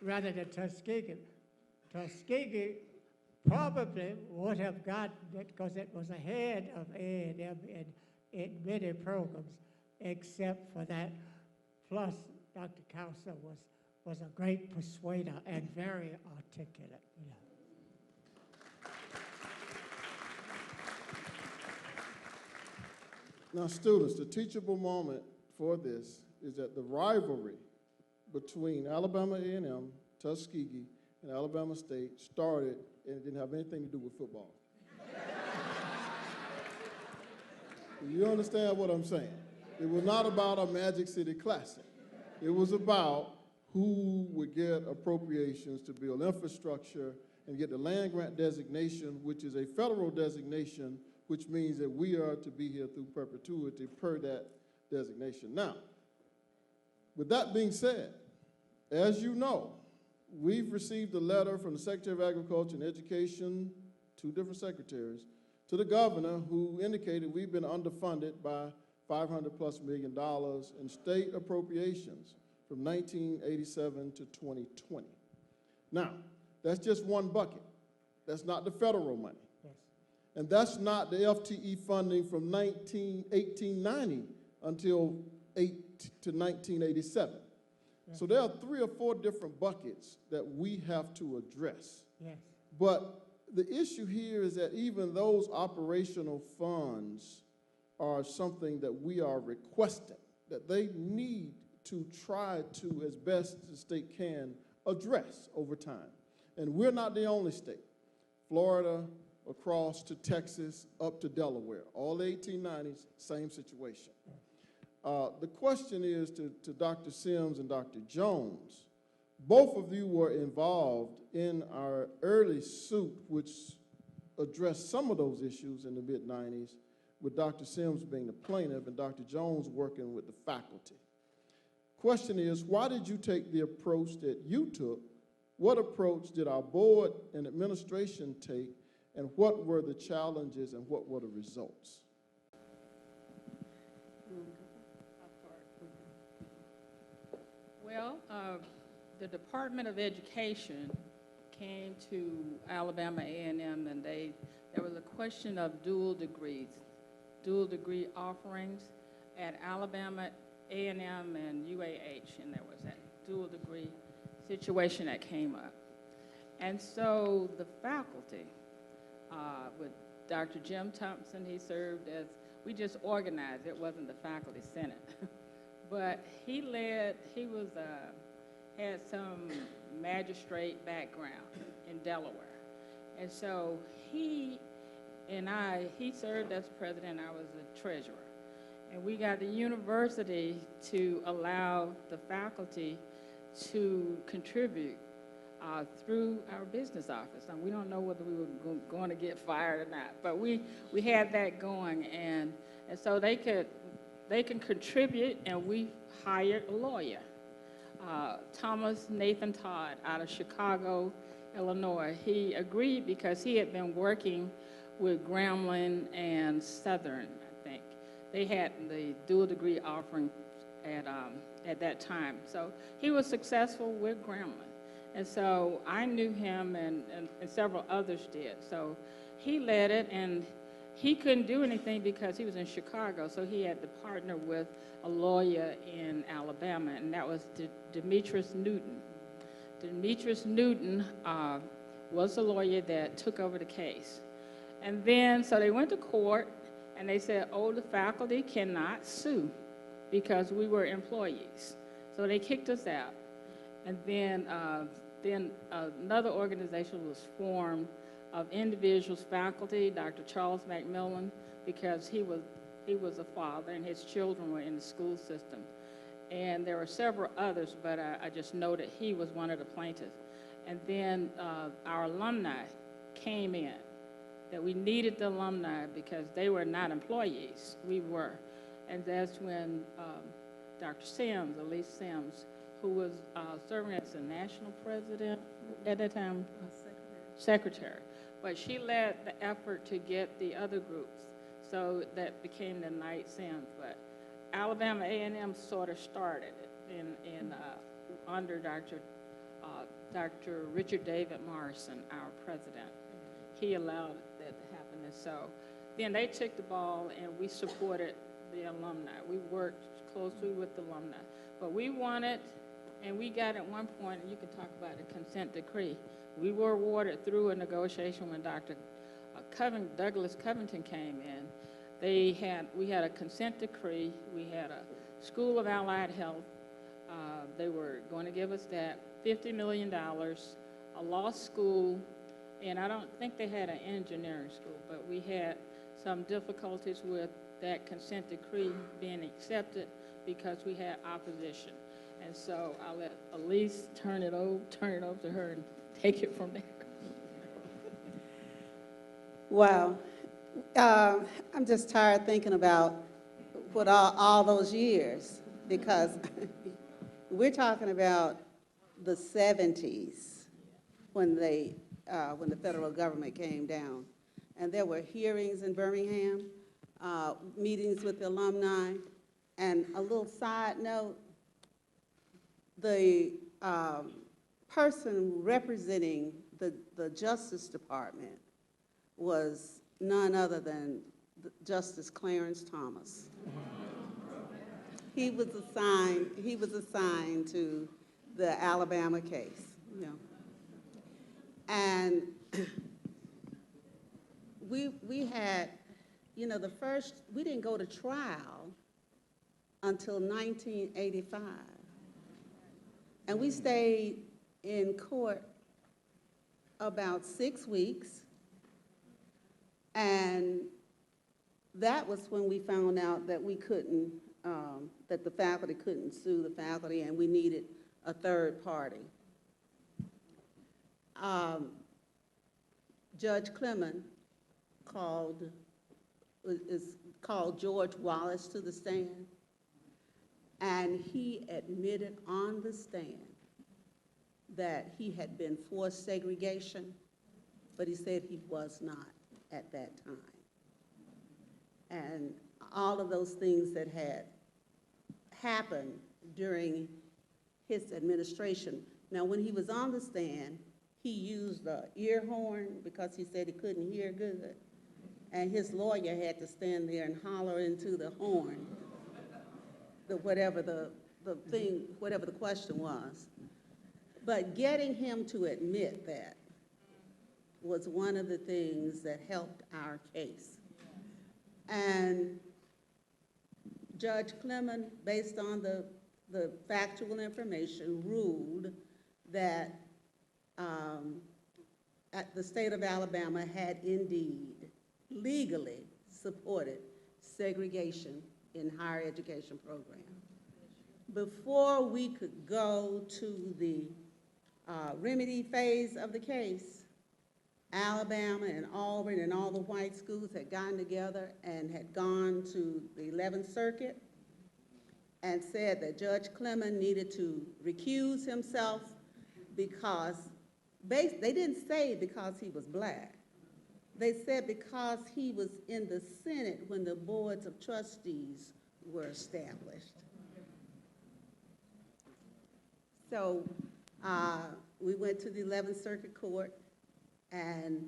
rather than Tuskegee. Tuskegee probably would have gotten it because it was ahead of A&M in many programs, except for that. Plus, Dr. Councill was a great persuader and very articulate. You know. Now, students, the teachable moment for this is that the rivalry between Alabama A&M, Tuskegee, and Alabama State started, and it didn't have anything to do with football. You understand what I'm saying? It was not about a Magic City Classic. It was about who would get appropriations to build infrastructure and get the land grant designation, which is a federal designation, which means that we are to be here through perpetuity per that designation. Now, with that being said, as you know, we've received a letter from the Secretary of Agriculture and Education, two different secretaries, to the governor, who indicated we've been underfunded by $500+ million in state appropriations from 1987 to 2020. Now, that's just one bucket. That's not the federal money. Yes. And that's not the FTE funding from 1890 until 1987. Yes. So there are 3 or 4 different buckets that we have to address. Yes. But the issue here is that even those operational funds are something that we are requesting, that they need to try to, as best the state can, address over time. And we're not the only state. Florida, across to Texas, up to Delaware, all the 1890s, same situation. The question is to Dr. Sims and Dr. Jones. Both of you were involved in our early suit, which addressed some of those issues in the mid-90s, with Dr. Sims being the plaintiff and Dr. Jones working with the faculty. Question is, why did you take the approach that you took? What approach did our board and administration take, and what were the challenges and what were the results? Well, the Department of Education came to Alabama A&M, and there was a question of dual degree offerings at Alabama A&M and UAH, and there was that dual degree situation that came up. And so the faculty, with Dr. Jim Thompson, he served as, we just organized, it wasn't the faculty senate. But he had some magistrate background in Delaware. And so he served as president, I was the treasurer. And we got the university to allow the faculty to contribute through our business office. Now, we don't know whether we were going to get fired or not, but we had that going, and so they can contribute, and we hired a lawyer, Thomas Nathan Todd out of Chicago, Illinois. He agreed because he had been working with Grambling and Southern, I think. They had the dual degree offering at that time. So he was successful with Grambling. And so I knew him and several others did. So he led it, and he couldn't do anything because he was in Chicago, so he had to partner with a lawyer in Alabama, and that was Demetrius Newton. Demetrius Newton was the lawyer that took over the case. And then, so they went to court, and they said, oh, the faculty cannot sue because we were employees. So they kicked us out. And then another organization was formed of individuals, faculty, Dr. Charles McMillan, because he was a father and his children were in the school system. And there were several others, but I just know that he was one of the plaintiffs. And then our alumni came in, that we needed the alumni because they were not employees, we were. And that's when Dr. Sims, Elise Sims, who was serving as the national president at that time, secretary. But she led the effort to get the other groups, so that became the Knight Sims. But Alabama A&M sort of started it under Dr. Richard David Morrison, our president. He allowed that to happen. And so then they took the ball and we supported the alumni. We worked closely with the alumni. But we wanted, and we got at one point, and you can talk about the consent decree, we were awarded through a negotiation when Dr. Douglas Covington came in. We had a consent decree. We had a School of Allied Health. They were going to give us that, $50 million, a law school, and I don't think they had an engineering school, but we had some difficulties with that consent decree being accepted because we had opposition. And so I'll let Elise turn it over to her and take it from there. Wow. I'm just tired thinking about what all those years, because we're talking about the 70s when the federal government came down. And there were hearings in Birmingham, meetings with the alumni. And a little side note, the person representing the Justice Department was none other than Justice Clarence Thomas. He was assigned to the Alabama case, you know. And we had, you know, we didn't go to trial until 1985. And we stayed in court about 6 weeks. And that was when we found out that we couldn't, that the faculty couldn't sue the faculty and we needed a third party. Judge Clement called George Wallace to the stand, and he admitted on the stand that he had been forced segregation, but he said he was not at that time. And all of those things that had happened during his administration. Now, when he was on the stand, he used the ear horn because he said he couldn't hear good. And his lawyer had to stand there and holler into the horn, whatever the question was. But getting him to admit that was one of the things that helped our case. And Judge Clement, based on the factual information, ruled that the state of Alabama had indeed legally supported segregation in higher education programs. Before we could go to the remedy phase of the case, Alabama and Auburn and all the white schools had gotten together and had gone to the 11th Circuit and said that Judge Clement needed to recuse himself because, they didn't say because he was black. They said because he was in the Senate when the boards of trustees were established. So We went to the 11th Circuit Court, and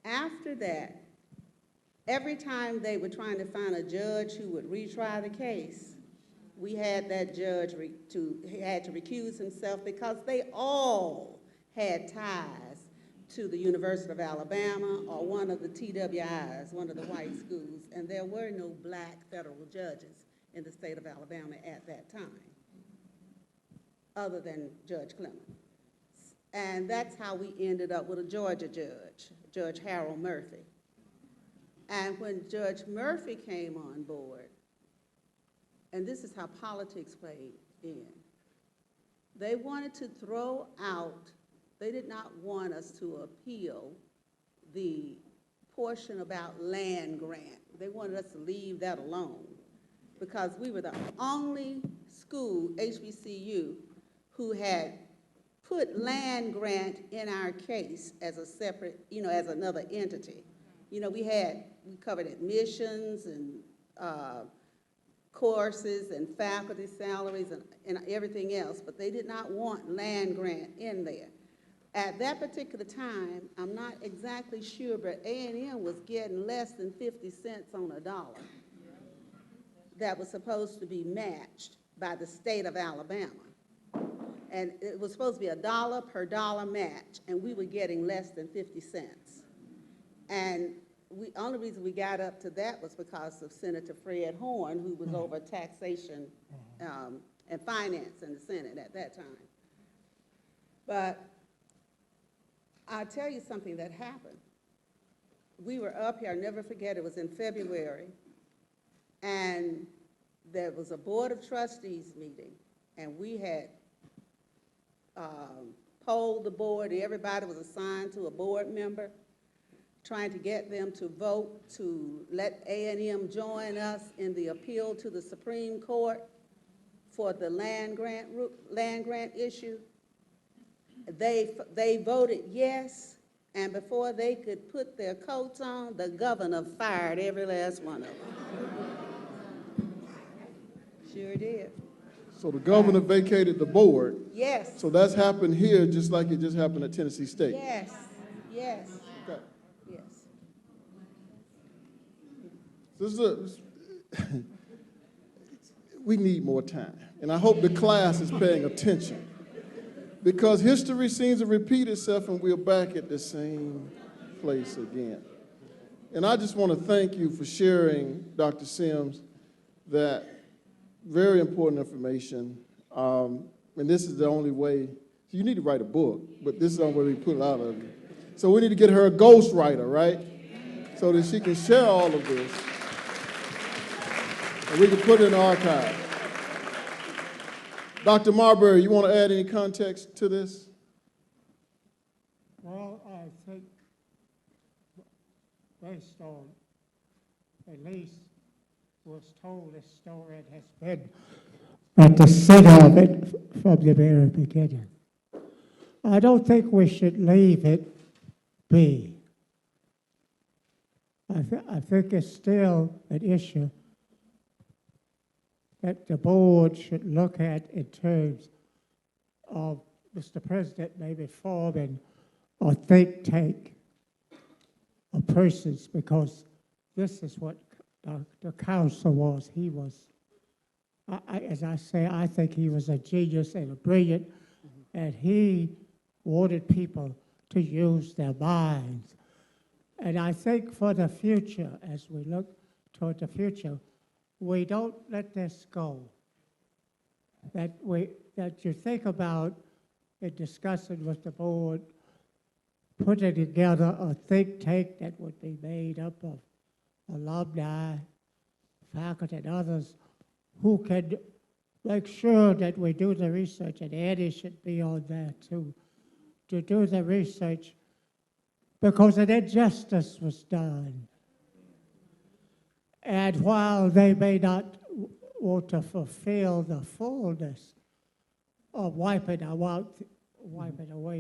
after that, every time they were trying to find a judge who would retry the case, we had that judge had to recuse himself because they all had ties to the University of Alabama or one of the TWIs, one of the white schools, and there were no black federal judges in the state of Alabama at that time, other than Judge Clement. And that's how we ended up with a Georgia judge, Judge Harold Murphy. And when Judge Murphy came on board, and this is how politics played in, they wanted to throw out, they did not want us to appeal the portion about land grant. They wanted us to leave that alone because we were the only school, HBCU, who had put land grant in our case as a separate, as another entity. We covered admissions and courses and faculty salaries and everything else, but they did not want land grant in there. At that particular time, I'm not exactly sure, but A&M was getting less than 50 cents on a dollar that was supposed to be matched by the state of Alabama. And it was supposed to be $1 per dollar match, and we were getting less than 50 cents. And the only reason we got up to that was because of Senator Fred Horn, who was over taxation and finance in the Senate at that time. But I'll tell you something that happened. We were up here, I'll never forget, it was in February, and there was a Board of Trustees meeting, and we had polled the board. Everybody was assigned to a board member, trying to get them to vote to let A&M join us in the appeal to the Supreme Court for the land grant issue. They voted yes, and before they could put their coats on, the governor fired every last one of them. Sure did. So the governor vacated the board. Yes. So that's happened here just like it just happened at Tennessee State. Yes, yes, Okay. yes. This is we need more time, and I hope the class is paying attention because history seems to repeat itself and we're back at the same place again. And I just want to thank you for sharing, Dr. Sims, that very important information. And this is the only way, you need to write a book, but this is the only way we put it out of you. So we need to get her a ghostwriter, right? So that she can share all of this. And we can put it in the archive. Dr. Marbury, you want to add any context to this? Well, I think based on, at least was told this story, it has been at the center of it from the very beginning. I don't think we should leave it be. I think it's still an issue that the board should look at in terms of Mr. President maybe forming a think tank of persons, because this is what the council was. He was, as I say, I think he was a genius and a brilliant, and he wanted people to use their minds. And I think for the future, as we look toward the future, we don't let this go. That you think about in discussing with the board, putting together a think tank that would be made up of alumni, faculty, and others who can make sure that we do the research, and Eddie should be on there too, to do the research, because an injustice was done. And while they may not want to fulfill the fullness of wiping away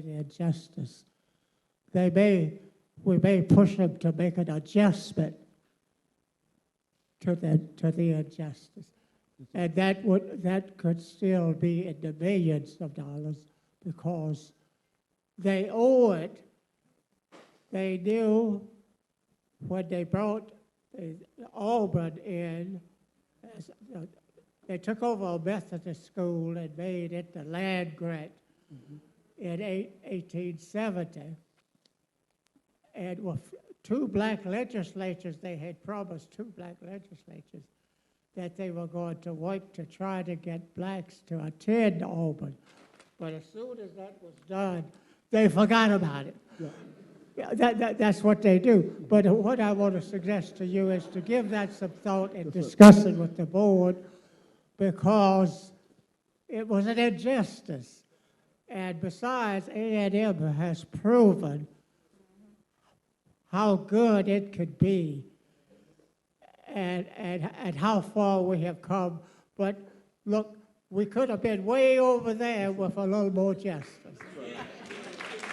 the injustice, we may push them to make an adjustment to the injustice. And that could still be in the millions of dollars, because they owe it. They knew when they brought Auburn in, they took over a Methodist school and made it the land grant in 1870. And with two black legislatures, they had promised two black legislatures that they were going to work to try to get blacks to attend Auburn. But as soon as that was done, they forgot about it. Yeah, that's what they do. But what I want to suggest to you is to give that some thought and discuss it with the board, because it was an injustice. And besides, A&M has proven how good it could be and how far we have come. But look, we could have been way over there with a little more justice.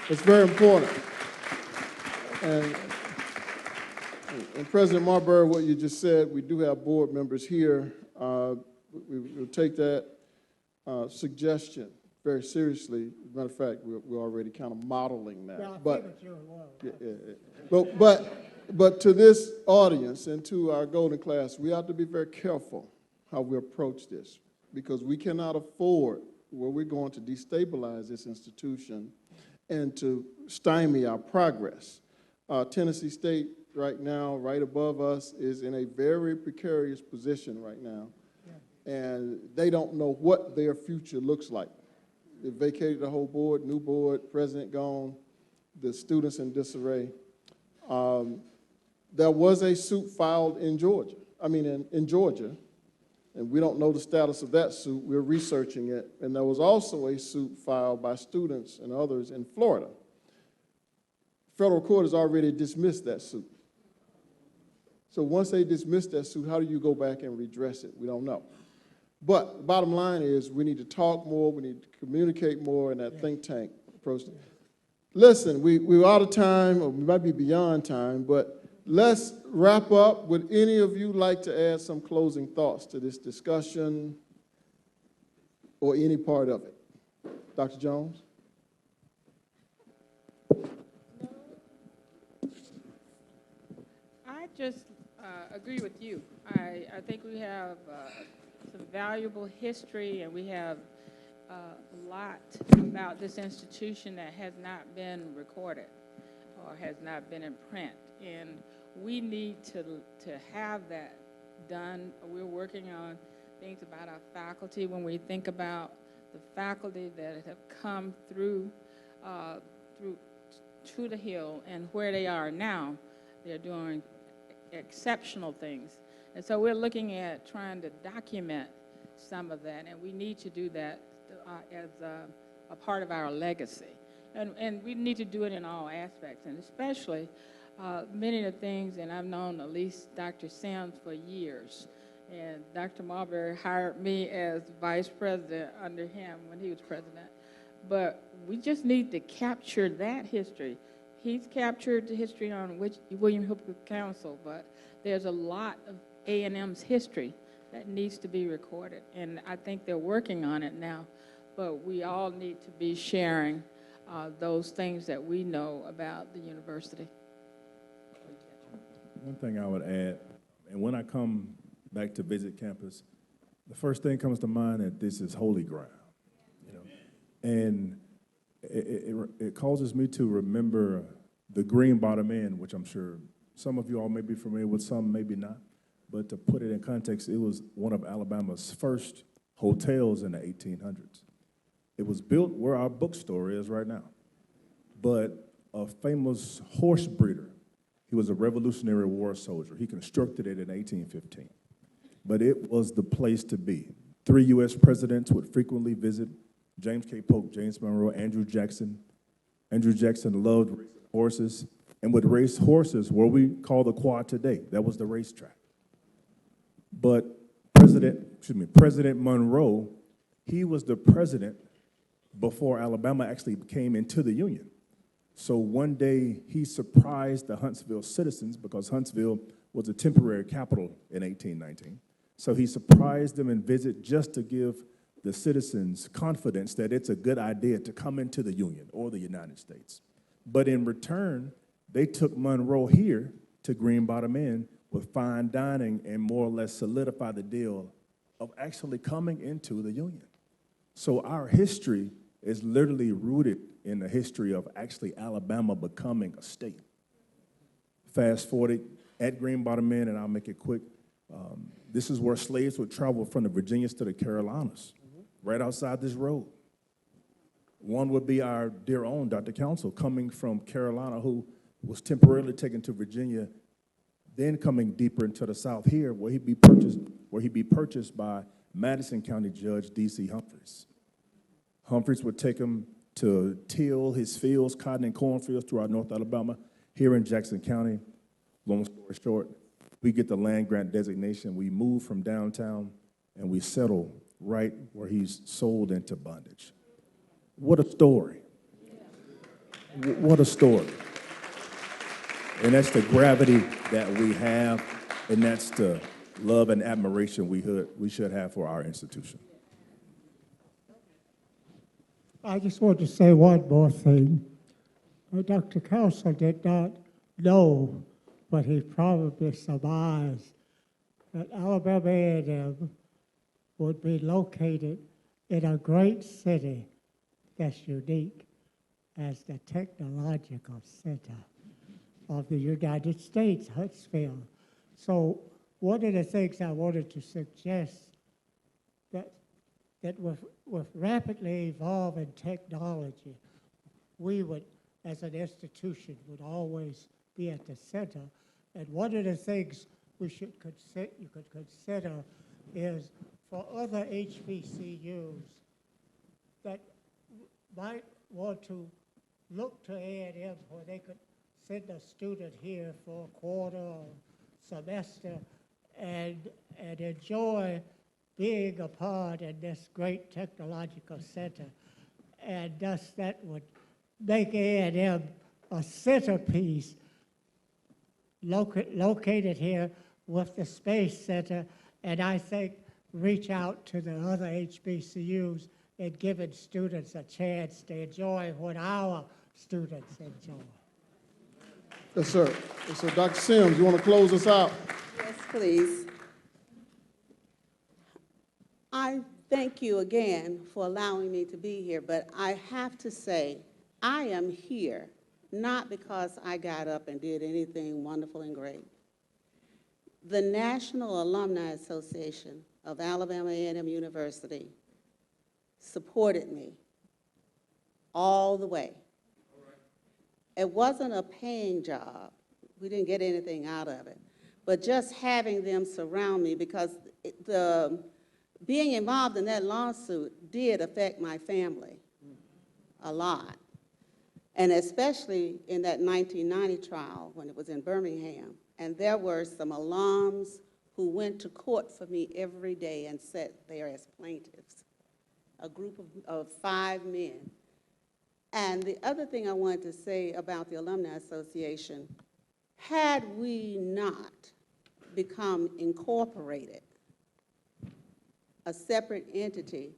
It's very important. And President Marbury, what you just said, we do have board members here. We'll take that suggestion very seriously. As a matter of fact, we're already kind of modeling that. Yeah, I but, figured you were. but to this audience and to our golden class, we have to be very careful how we approach this, because we cannot afford where we're going to destabilize this institution and to stymie our progress. Tennessee State right now, right above us, is in a very precarious position right now, and they don't know what their future looks like. They vacated the whole board, new board, president gone, the students in disarray. There was a suit filed in Georgia, in Georgia, and we don't know the status of that suit. We're researching it, and there was also a suit filed by students and others in Florida. Federal court has already dismissed that suit. So once they dismiss that suit, how do you go back and redress it? We don't know. But the bottom line is we need to talk more, we need to communicate more in that think tank approach. Listen, we're out of time, or we might be beyond time, but let's wrap up. Would any of you like to add some closing thoughts to this discussion or any part of it? Dr. Jones? I just agree with you. I think we have some valuable history, and we have a lot about this institution that has not been recorded or has not been in print. And we need to have that done. We're working on things about our faculty. When we think about the faculty that have come through to the Hill and where they are now, they're doing exceptional things. And so we're looking at trying to document some of that, and we need to do that as a part of our legacy. And we need to do it in all aspects, and especially many of the things, and I've known at least Dr. Sims for years, and Dr. Marbury hired me as vice president under him when he was president. But we just need to capture that history. He's captured the history on William Hooper Council, but there's a lot of A&M's history that needs to be recorded, and I think they're working on it now. But we all need to be sharing those things that we know about the university. One thing I would add, and when I come back to visit campus, the first thing comes to mind that this is holy ground, and it causes me to remember the Green Bottom Inn, which I'm sure some of you all may be familiar with, some maybe not. But to put it in context, it was one of Alabama's first hotels in the 1800s. It was built where our bookstore is right now. But a famous horse breeder, he was a Revolutionary War soldier. He constructed it in 1815. But it was the place to be. 3 U.S. presidents would frequently visit: James K. Polk, James Monroe, Andrew Jackson. Andrew Jackson loved racing horses and would race horses where we call the quad today. That was the racetrack. But President Monroe, he was the president before Alabama actually came into the Union. So one day he surprised the Huntsville citizens, because Huntsville was a temporary capital in 1819. So he surprised them and visited just to give the citizens' confidence that it's a good idea to come into the Union or the United States. But in return, they took Monroe here to Green Bottom Inn with fine dining and more or less solidify the deal of actually coming into the Union. So our history is literally rooted in the history of actually Alabama becoming a state. Fast forward at Green Bottom Inn, and I'll make it quick, this is where slaves would travel from the Virginias to the Carolinas, right outside this road. One would be our dear own Dr. Councill, coming from Carolina, who was temporarily taken to Virginia, then coming deeper into the South here, where he'd be purchased by Madison County Judge D.C. Humphreys. Humphreys would take him to till his fields, cotton and cornfields throughout North Alabama. Here in Jackson County, long story short, we get the land grant designation. We move from downtown and we settle right where he's sold into bondage. What a story. What a story. And that's the gravity that we have, and that's the love and admiration we should have for our institution. I just want to say one more thing. Dr. Councill did not know, but he probably surmised that Alabama A&M would be located in a great city that's unique as the technological center of the United States, Huntsville. So one of the things I wanted to suggest that with rapidly evolving technology, we would, as an institution, would always be at the center. And one of the things you could consider is for other HBCUs that might want to look to A&M where they could send a student here for a quarter or semester and enjoy being a part in this great technological center. And thus that would make A&M a centerpiece located here with the Space Center, and I think reach out to the other HBCUs and giving students a chance to enjoy what our students enjoy. Yes, sir. Yes, sir. Dr. Sims, you want to close us out? Yes, please. I thank you again for allowing me to be here, but I have to say, I am here not because I got up and did anything wonderful and great. The National Alumni Association of Alabama A&M University supported me all the way. It wasn't a paying job. We didn't get anything out of it. But just having them surround me, because being involved in that lawsuit did affect my family a lot. And especially in that 1990 trial when it was in Birmingham. And there were some alums who went to court for me every day and sat there as plaintiffs, a group of 5 men. And the other thing I wanted to say about the Alumni Association, had we not become incorporated, a separate entity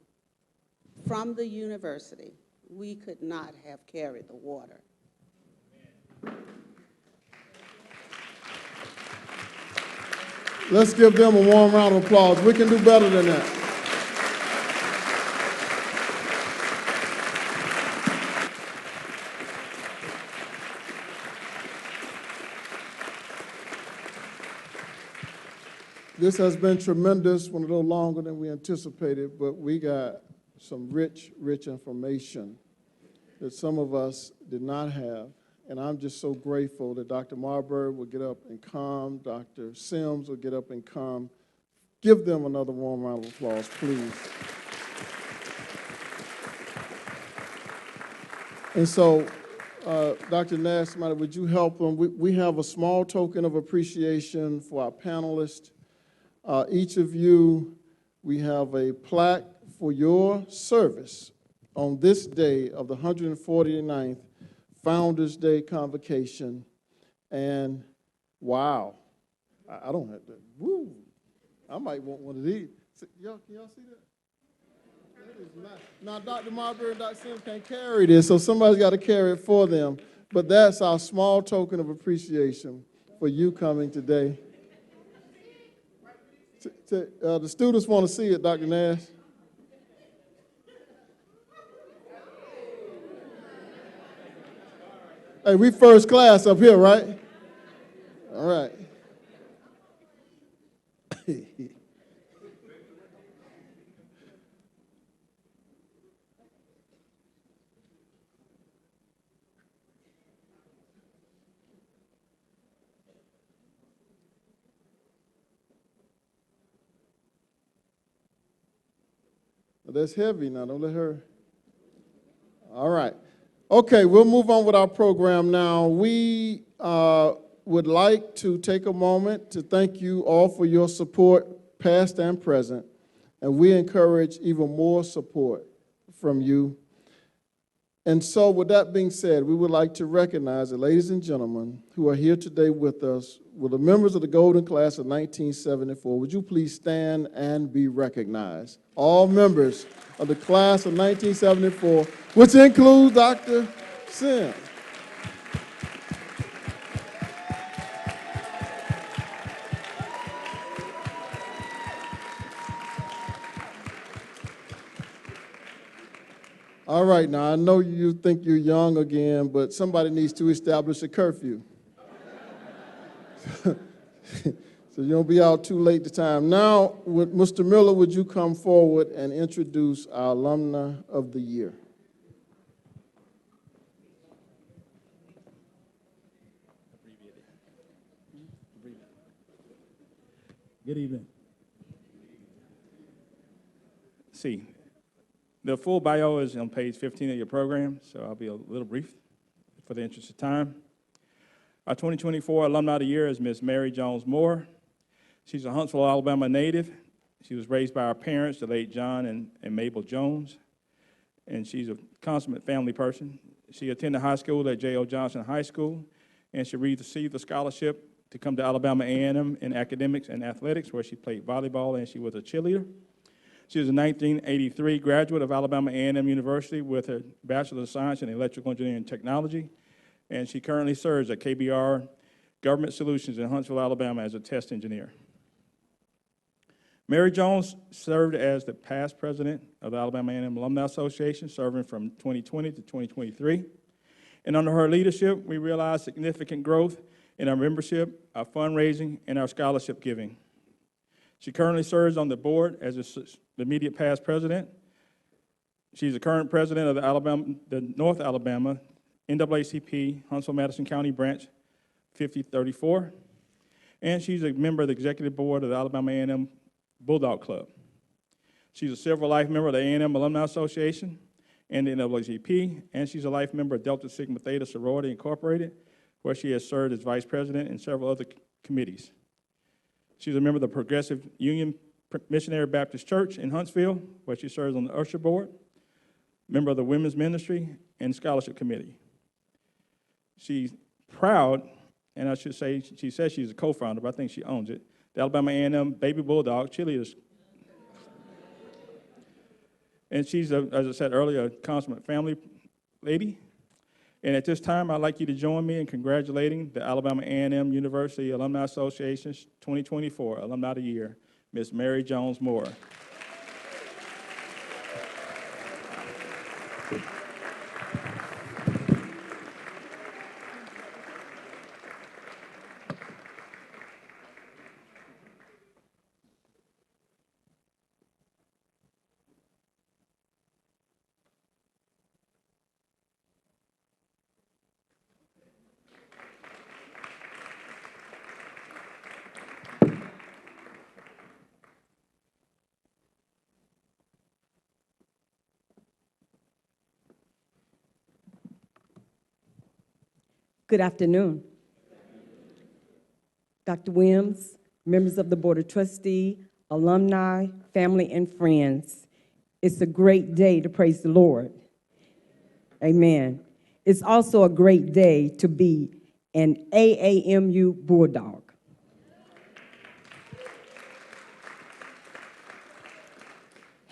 from the university, we could not have carried the water. Let's give them a warm round of applause. We can do better than that. This has been tremendous, went a little longer than we anticipated, but we got some rich, rich information that some of us did not have. And I'm just so grateful that Dr. Marbury will get up and come, Dr. Sims will get up and come. Give them another warm round of applause, please. And so, Dr. Nash, would you help them? We have a small token of appreciation for our panelists. Each of you, we have a plaque for your service on this day of the 149th Founders Day Convocation. And wow, I don't have to, woo, I might want one of these. Can y'all see that? Now, Dr. Marbury and Dr. Sims can't carry this, so somebody's got to carry it for them. But that's our small token of appreciation for you coming today. The students want to see it, Dr. Nash. Hey, we first class up here, right? All right. That's heavy now, don't let her. All right. Okay, we'll move on with our program now. We would like to take a moment to thank you all for your support, past and present, and we encourage even more support from you. And so with that being said, we would like to recognize the ladies and gentlemen who are here today with us, with the members of the Golden Class of 1974. Would you please stand and be recognized? All members of the Class of 1974, which includes Dr. Sims. All right, now I know you think you're young again, but somebody needs to establish a curfew. So you don't be out too late to time. Now, Mr. Miller, would you come forward and introduce our Alumni of the Year? Good evening. See, the full bio is on page 15 of your program, so I'll be a little brief for the interest of time. Our 2024 Alumni of the Year is Miss Mary Jones Moore. She's a Huntsville, Alabama native. She was raised by her parents, the late John and Mabel Jones, and she's a consummate family person. She attended high school at J.O. Johnson High School, and she received a scholarship to come to Alabama A&M in academics and athletics, where she played volleyball and she was a cheerleader. She was a 1983 graduate of Alabama A&M University with a Bachelor of Science in Electrical Engineering and Technology, and she currently serves at KBR Government Solutions in Huntsville, Alabama as a test engineer. Mary Jones served as the past president of the Alabama A&M Alumni Association, serving from 2020 to 2023. And under her leadership, we realized significant growth in our membership, our fundraising, and our scholarship giving. She currently serves on the board as the immediate past president. She's the current president of the North Alabama NAACP Huntsville-Madison County Branch 5034. And she's a member of the executive board of the Alabama A&M Bulldog Club. She's a Silver Life member of the A&M Alumni Association and the NAACP, and she's a life member of Delta Sigma Theta Sorority Incorporated, where she has served as vice president and several other committees. She's a member of the Progressive Union Missionary Baptist Church in Huntsville, where she serves on the usher board, member of the Women's Ministry and Scholarship Committee. She's proud, and I should say, she says she's a co-founder, but I think she owns it, the Alabama A&M Baby Bulldog Cheerleaders. And she's, as I said earlier, a consummate family lady. And at this time, I'd like you to join me in congratulating the Alabama A&M University Alumni Association's 2024 Alumni of the Year, Miss Mary Jones Moore. Good afternoon. Dr. Williams, members of the Board of Trustees, alumni, family, and friends. It's a great day to praise the Lord. Amen. It's also a great day to be an AAMU Bulldog.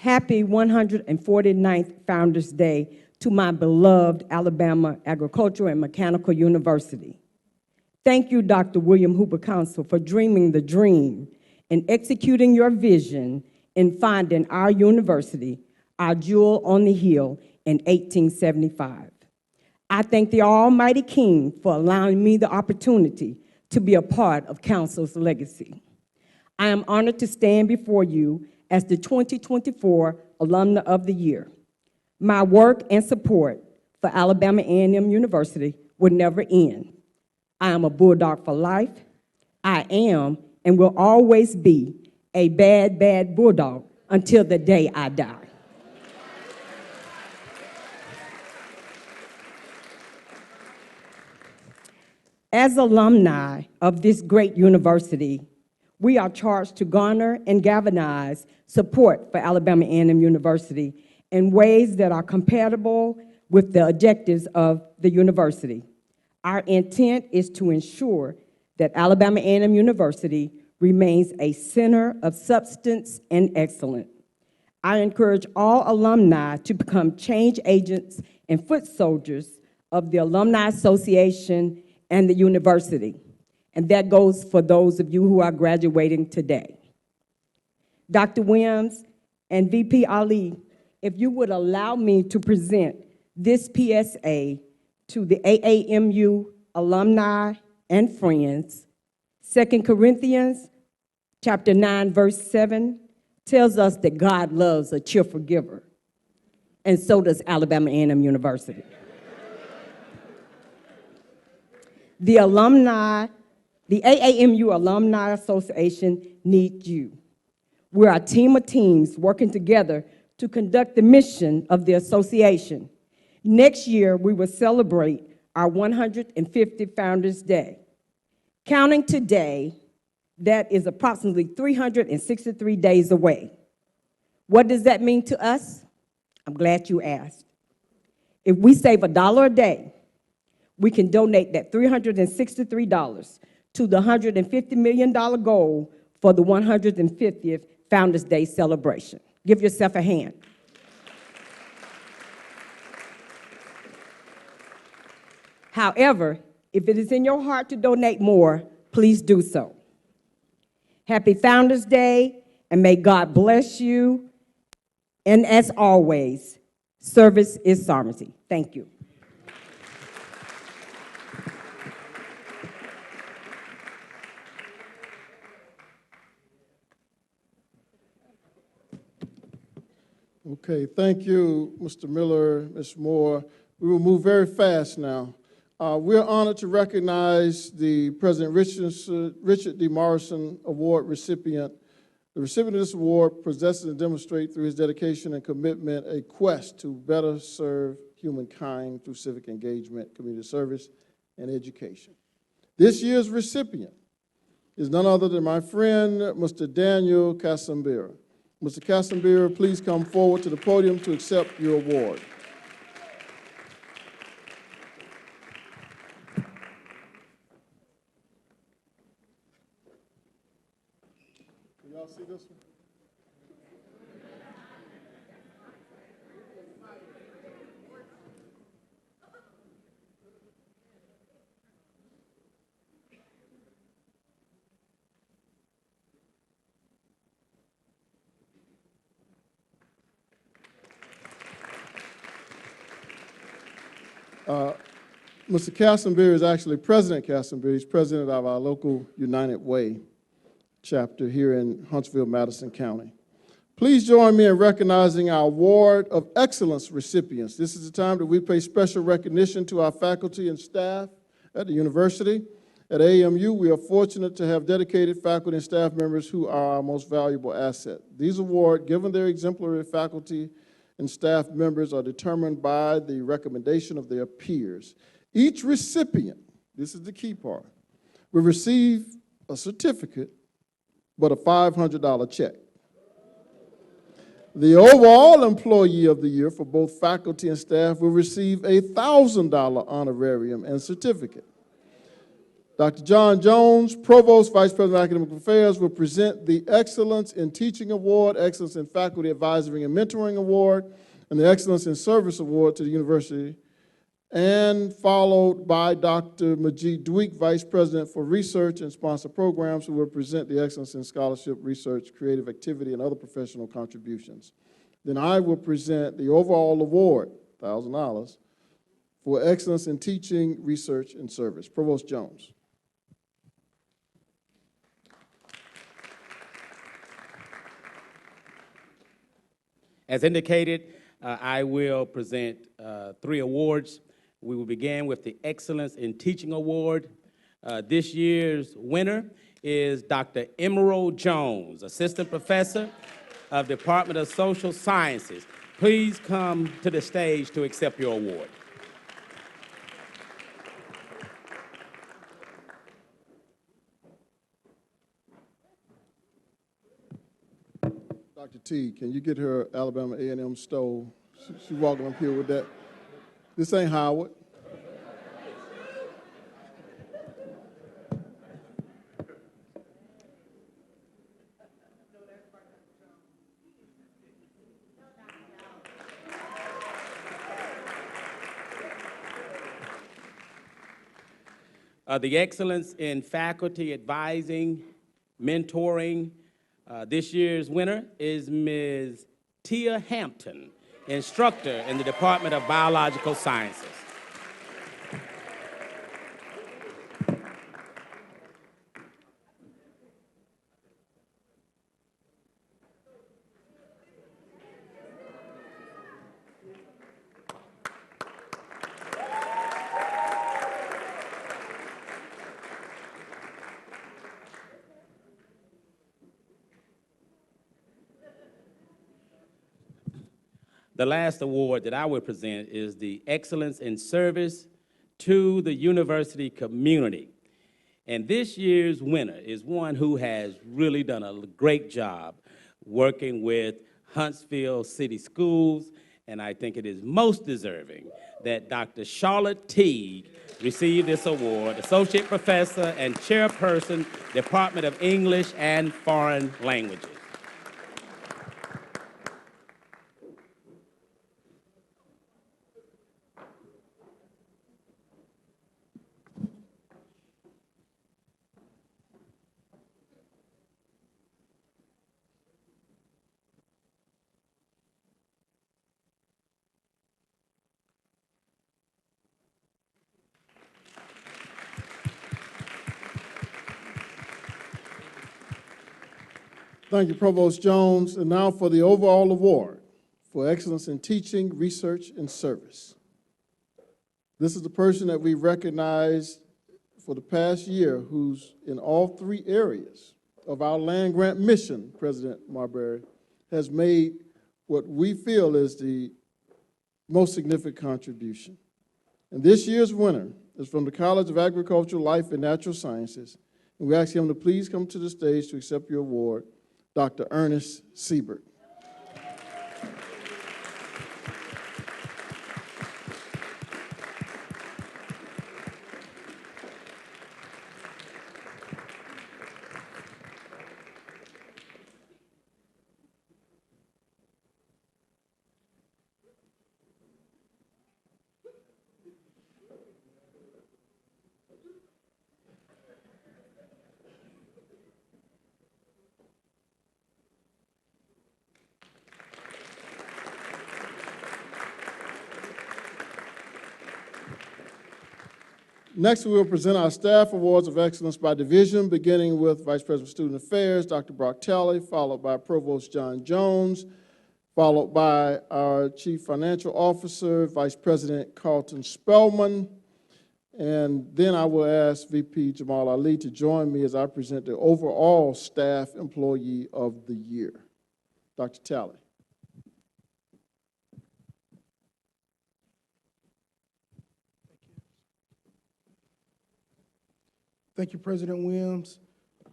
Happy 149th Founders Day to my beloved Alabama Agricultural and Mechanical University. Thank you, Dr. William Hooper Councill, for dreaming the dream and executing your vision in finding our university, our jewel on the hill, in 1875. I thank the Almighty King for allowing me the opportunity to be a part of Council's legacy. I am honored to stand before you as the 2024 Alumna of the Year. My work and support for Alabama A&M University will never end. I am a Bulldog for life. I am and will always be a bad, bad Bulldog until the day I die. As alumni of this great university, we are charged to garner and galvanize support for Alabama A&M University in ways that are compatible with the objectives of the university. Our intent is to ensure that Alabama A&M University remains a center of substance and excellence. I encourage all alumni to become change agents and foot soldiers of the Alumni Association and the university. And that goes for those of you who are graduating today. Dr. Williams and VP Ali, if you would allow me to present this PSA to the AAMU alumni and friends. 2 Corinthians chapter 9, verse 7 tells us that God loves a cheerful giver, and so does Alabama A&M University. The AAMU Alumni Association needs you. We're a team of teams working together to conduct the mission of the association. Next year, we will celebrate our 150th Founders Day. Counting today, that is approximately 363 days away. What does that mean to us? I'm glad you asked. If we save $1 a day, we can donate that $363 to the $150 million goal for the 150th Founders Day celebration. Give yourself a hand. However, if it is in your heart to donate more, please do so. Happy Founders Day, and may God bless you. And as always, service is sovereignty. Thank you. Okay, thank you, Mr. Miller, Ms. Moore. We will move very fast now. We're honored to recognize the President Richard D. Morrison Award recipient. The recipient of this award possesses and demonstrates through his dedication and commitment a quest to better serve humankind through civic engagement, community service, and education. This year's recipient is none other than my friend, Mr. Daniel Casambira. Mr. Casambira, please come forward to the podium to accept your award. Can y'all see this one? Mr. Casambira is actually President Casambira. He's president of our local United Way chapter here in Huntsville, Madison County. Please join me in recognizing our Award of Excellence recipients. This is the time that we pay special recognition to our faculty and staff at the university. At AMU, we are fortunate to have dedicated faculty and staff members who are our most valuable asset. These awards, given their exemplary faculty and staff members, are determined by the recommendation of their peers. Each recipient, this is the key part, will receive a certificate, but a $500 check. The overall employee of the year for both faculty and staff will receive a $1,000 honorarium and certificate. Dr. John Jones, Provost, Vice President of Academic Affairs, will present the Excellence in Teaching Award, Excellence in Faculty Advisory and Mentoring Award, and the Excellence in Service Award to the university, and followed by Dr. Majid Dweek, Vice President for Research and Sponsor Programs, who will present the Excellence in Scholarship, Research, Creative Activity, and other professional contributions. Then I will present the overall award, $1,000, for Excellence in Teaching, Research, and Service. Provost Jones. As indicated, I will present 3 awards. We will begin with the Excellence in Teaching Award. This year's winner is Dr. Emerald Jones, Assistant Professor of Department of Social Sciences. Please come to the stage to accept your award. Dr. T, can you get her Alabama A&M stole? She's walking up here with that. This ain't Howard. The Excellence in Faculty Advising, Mentoring. This year's winner is Ms. Tia Hampton, instructor in the Department of Biological Sciences. The last award that I will present is the Excellence in Service to the University Community. And this year's winner is one who has really done a great job working with Huntsville City Schools, and I think it is most deserving that Dr. Charlotte Teague receive this award, Associate Professor and Chairperson, Department of English and Foreign Languages. Thank you, Provost Jones. And now for the overall award for Excellence in Teaching, Research, and Service. This is the person that we recognized for the past year who's in all 3 areas of our land-grant mission, President Marbury, has made what we feel is the most significant contribution. And this year's winner is from the College of Agricultural, Life, and Natural Sciences. And we ask him to please come to the stage to accept your award, Dr. Ernest Siebert. Next, we will present our Staff Awards of Excellence by division, beginning with Vice President of Student Affairs, Dr. Brock Talley, followed by Provost John Jones, followed by our Chief Financial Officer, Vice President Carlton Spellman, and then I will ask VP Jamal Ali to join me as I present the overall Staff Employee of the Year. Dr. Talley. Thank you, President Williams.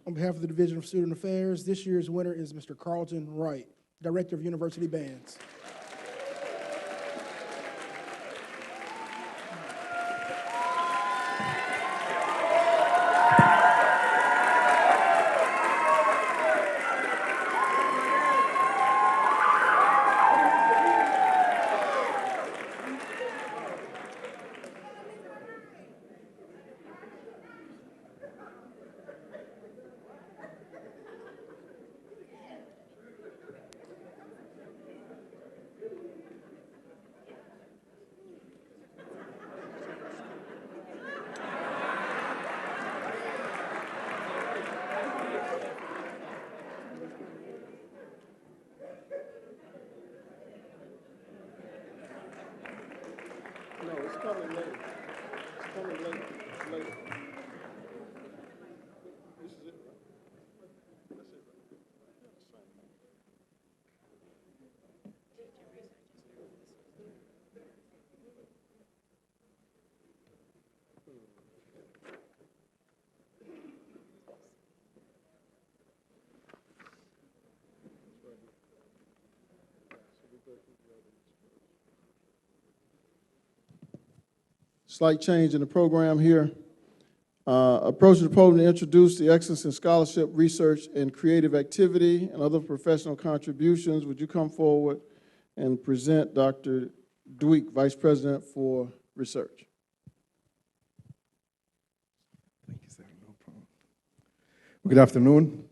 On behalf of the Division of Student Affairs, this year's winner is Mr. Carlton Wright, Director of University Bands. coming later. It's coming later. It's later. This is it, right? That's it, right? Yeah, it's fine. Slight change in the program here. Approaching the podium to introduce the Excellence in Scholarship, Research, and Creative Activity and other professional contributions. Would you come forward and present Dr. Dweek, Vice President for Research? Thank you, sir. No problem. Good afternoon.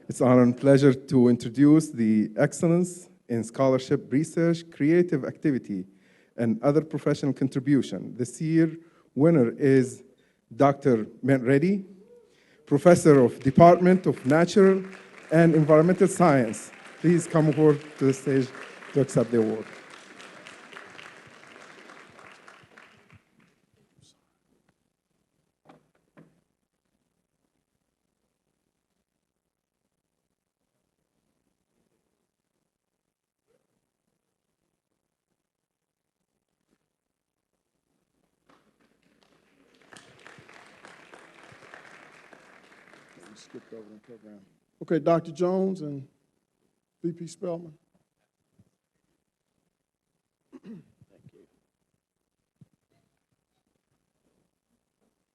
It's an honor and pleasure to introduce the Excellence in Scholarship, Research, Creative Activity, and other professional contribution. This year winner is Dr. Mint Reddy, Professor of Department of Natural and Environmental Science. Please come over to the stage to accept the award. Skipped over the program. Okay, Dr. Jones and VP Spellman. Thank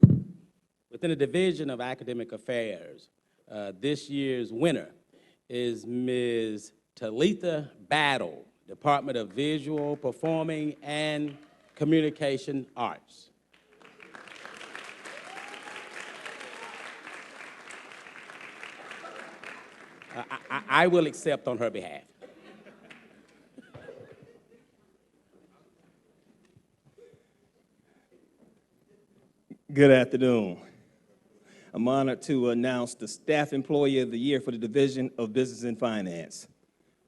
you. Within the Division of Academic Affairs, this year's winner is Ms. Talitha Battle, Department of Visual, Performing, and Communication Arts. I will accept on her behalf. Good afternoon. I'm honored to announce the Staff Employee of the Year for the Division of Business and Finance,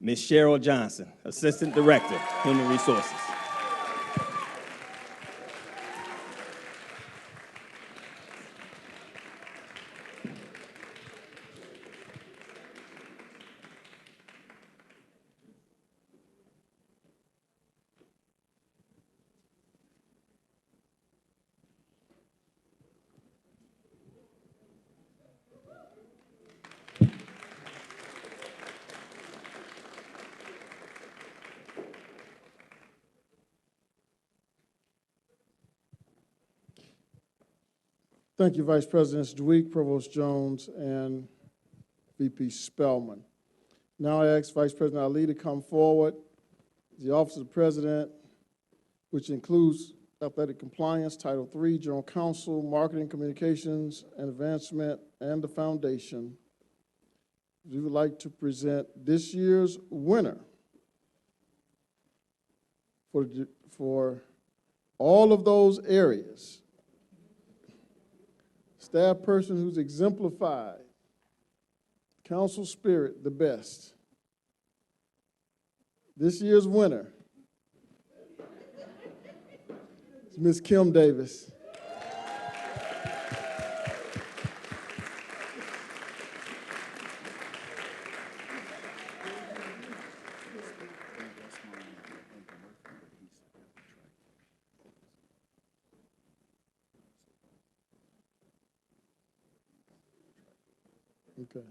Ms. Cheryl Johnson, Assistant Director, Human Resources. Thank you, Vice Presidents Dweek, Provost Jones, and VP Spellman. Now I ask Vice President Ali to come forward. The Office of the President, which includes athletic compliance, Title III, General Counsel, Marketing, Communications, and Advancement, and the Foundation. We would like to present this year's winner for all of those areas. Staff person who's exemplified council spirit the best. This year's winner is Ms. Kim Davis. Okay.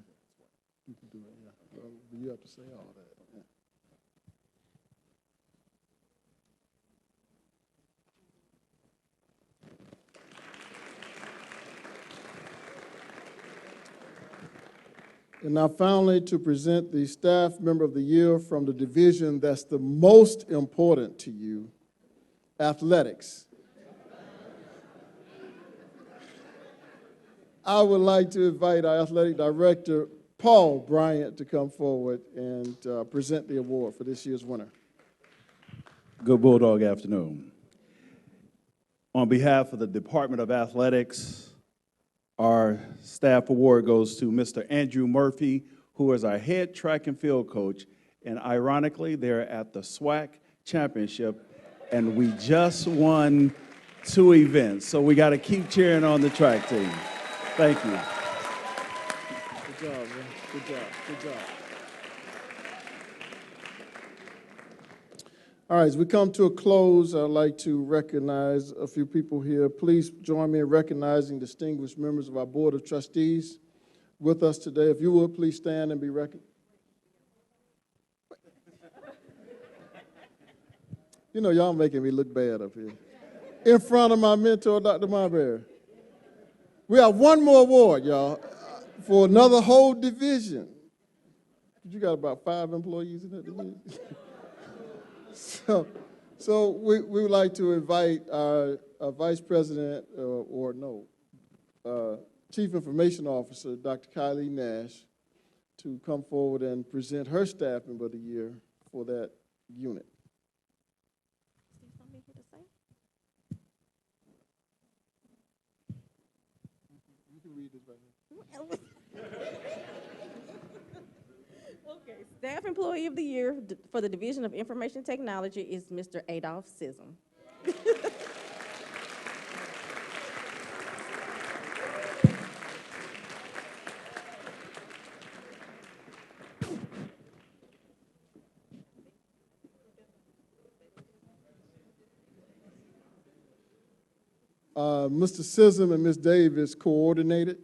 You can do it, yeah. Well, you have to say all that. Yeah. And now finally, to present the Staff Member of the Year from the division that's the most important to you, athletics. I would like to invite our Athletic Director, Paul Bryant, to come forward and present the award for this year's winner. Good Bulldog afternoon. On behalf of the Department of Athletics, our staff award goes to Mr. Andrew Murphy, who is our head track and field coach. And ironically, they're at the SWAC championship, and we just won 2 events. So we got to keep cheering on the track team. Thank you. Good job, man. Good job. Good job. All right, as we come to a close, I'd like to recognize a few people here. Please join me in recognizing distinguished members of our Board of Trustees with us today. If you would, please stand and be recognized. You know, y'all making me look bad up here. In front of my mentor, Dr. Marbury. We have one more award, y'all, for another whole division. You got about 5 employees in that division. So we would like to invite our Vice President, Chief Information Officer, Dr. Kylie Nash, to come forward and present her Staff Member of the Year for that unit. You can read this right here. Okay, Staff Employee of the Year for the Division of Information Technology is Mr. Adolph Sism. Mr. Sism and Ms. Davis coordinated.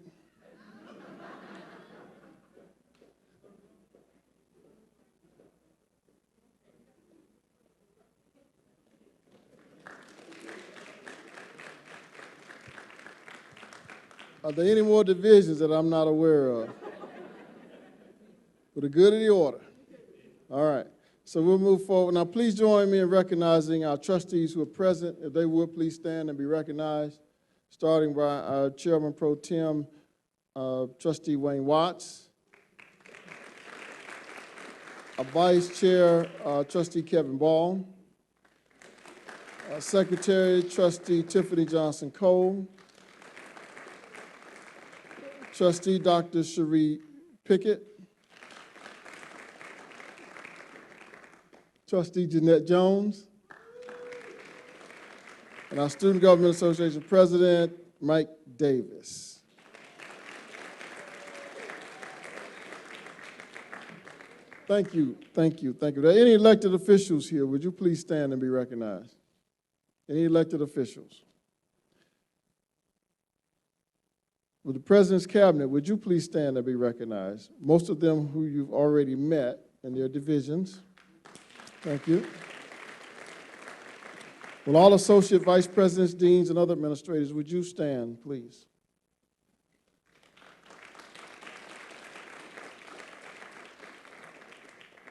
Are there any more divisions that I'm not aware of? For the good of the order. All right. So we'll move forward. Now, please join me in recognizing our trustees who are present. If they would, please stand and be recognized, starting by our Chairman Pro Tem, Trustee Wayne Watts. Our Vice Chair, Trustee Kevin Ball. Secretary, Trustee Tiffany Johnson Cole. Trustee Dr. Cherie Pickett. Trustee Jeanette Jones. And our Student Government Association President, Mike Davis. Thank you, thank you, thank you. Are there any elected officials here? Would you please stand and be recognized? Any elected officials? With the President's Cabinet, would you please stand and be recognized? Most of them who you've already met in their divisions. Thank you. Will all Associate Vice Presidents, Deans, and other administrators, would you stand, please?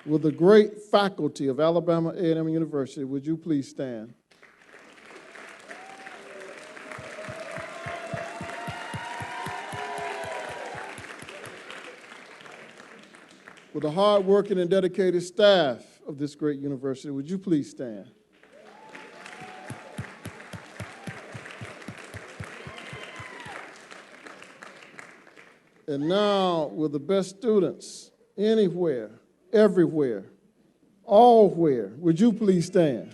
Will the great faculty of Alabama A&M University, would you please stand? With the hard-working and dedicated staff of this great university, would you please stand? And now, will the best students anywhere, everywhere, allwhere, would you please stand?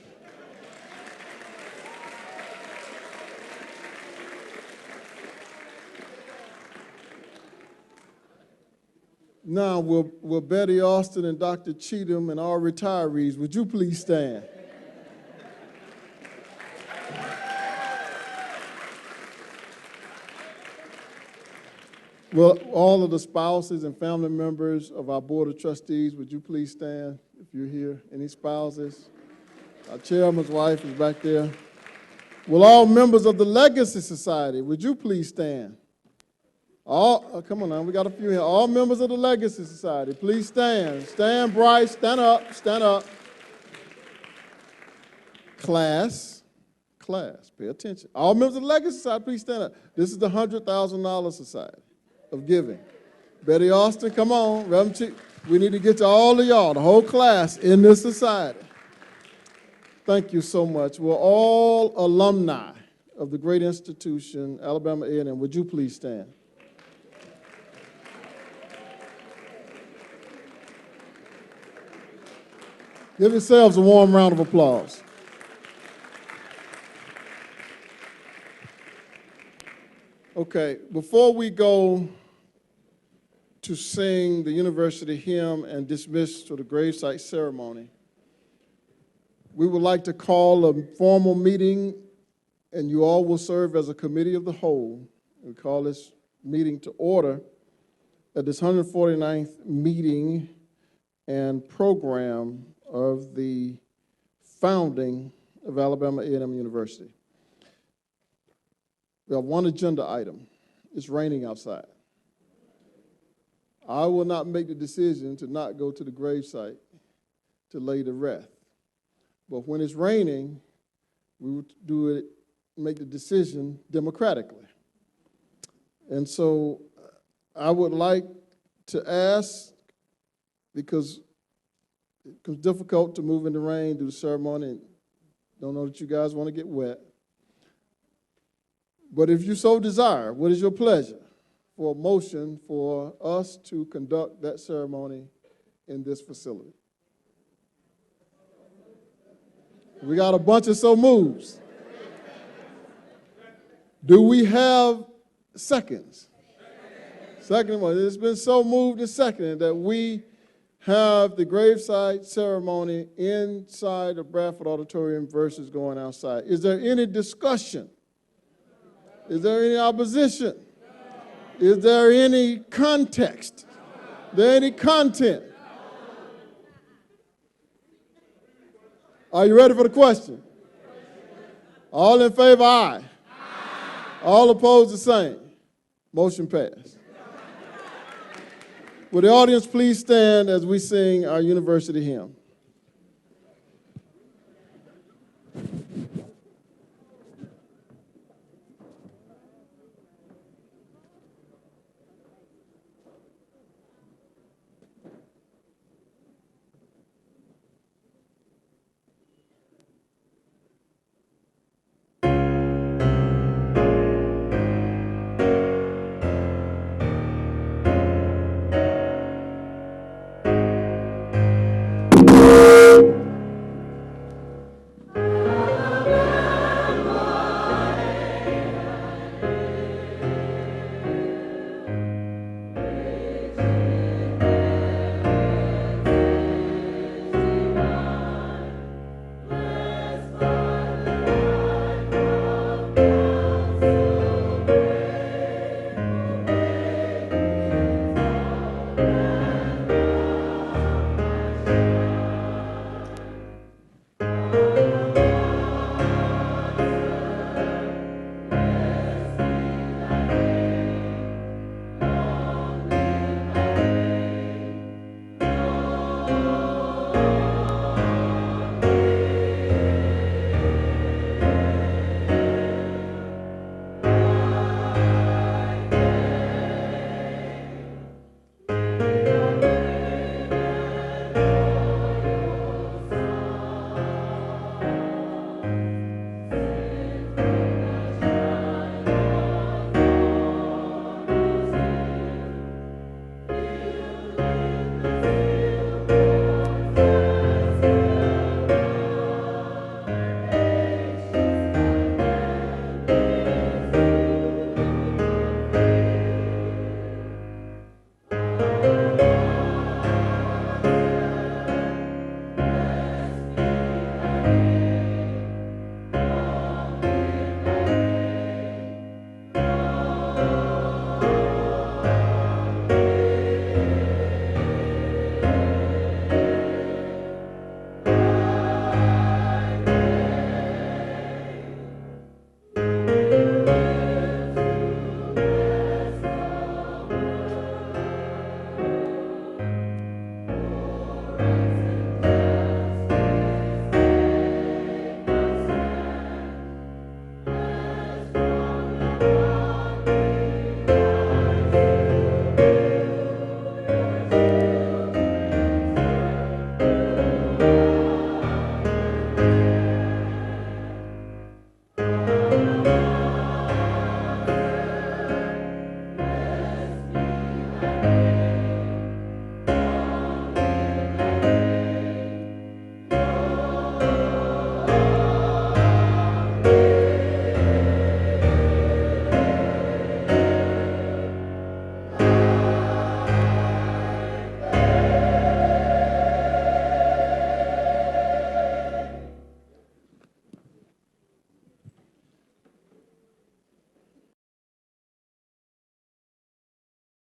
Now, will Betty Austin and Dr. Cheatham and all retirees, would you please stand? Well, all of the spouses and family members of our Board of Trustees, would you please stand if you're here? Any spouses? Our chairman's wife is back there. Will all members of the Legacy Society, would you please stand? Come on now, we got a few here. All members of the Legacy Society, please stand. Stand, Bryce, stand up, stand up. Class, pay attention. All members of the Legacy Society, please stand up. This is the $100,000 Society of Giving. Betty Austin, come on. Reverend Chief, we need to get to all of y'all, the whole class in this society. Thank you so much. Will all alumni of the great institution, Alabama A&M, would you please stand? Give yourselves a warm round of applause. Okay, before we go to sing the university hymn and dismiss to the gravesite ceremony, we would like to call a formal meeting, and you all will serve as a committee of the whole. We call this meeting to order at this 149th meeting and program of the founding of Alabama A&M University. We have one agenda item. It's raining outside. I will not make the decision to not go to the gravesite to lay to rest. But when it's raining, we will make the decision democratically. And so I would like to ask, because it becomes difficult to move in the rain, do the ceremony, and don't know that you guys want to get wet. But if you so desire, what is your pleasure for a motion for us to conduct that ceremony in this facility? We got a bunch of so moves. Do we have seconds? Second one, it's been so moved and seconded that we have the graveside ceremony inside the Bradford Auditorium versus going outside. Is there any discussion? Is there any opposition? Is there any context? Is there any content? Are you ready for the question? All in favor, aye. All opposed, the same. Motion passed. Will the audience please stand as we sing our university hymn?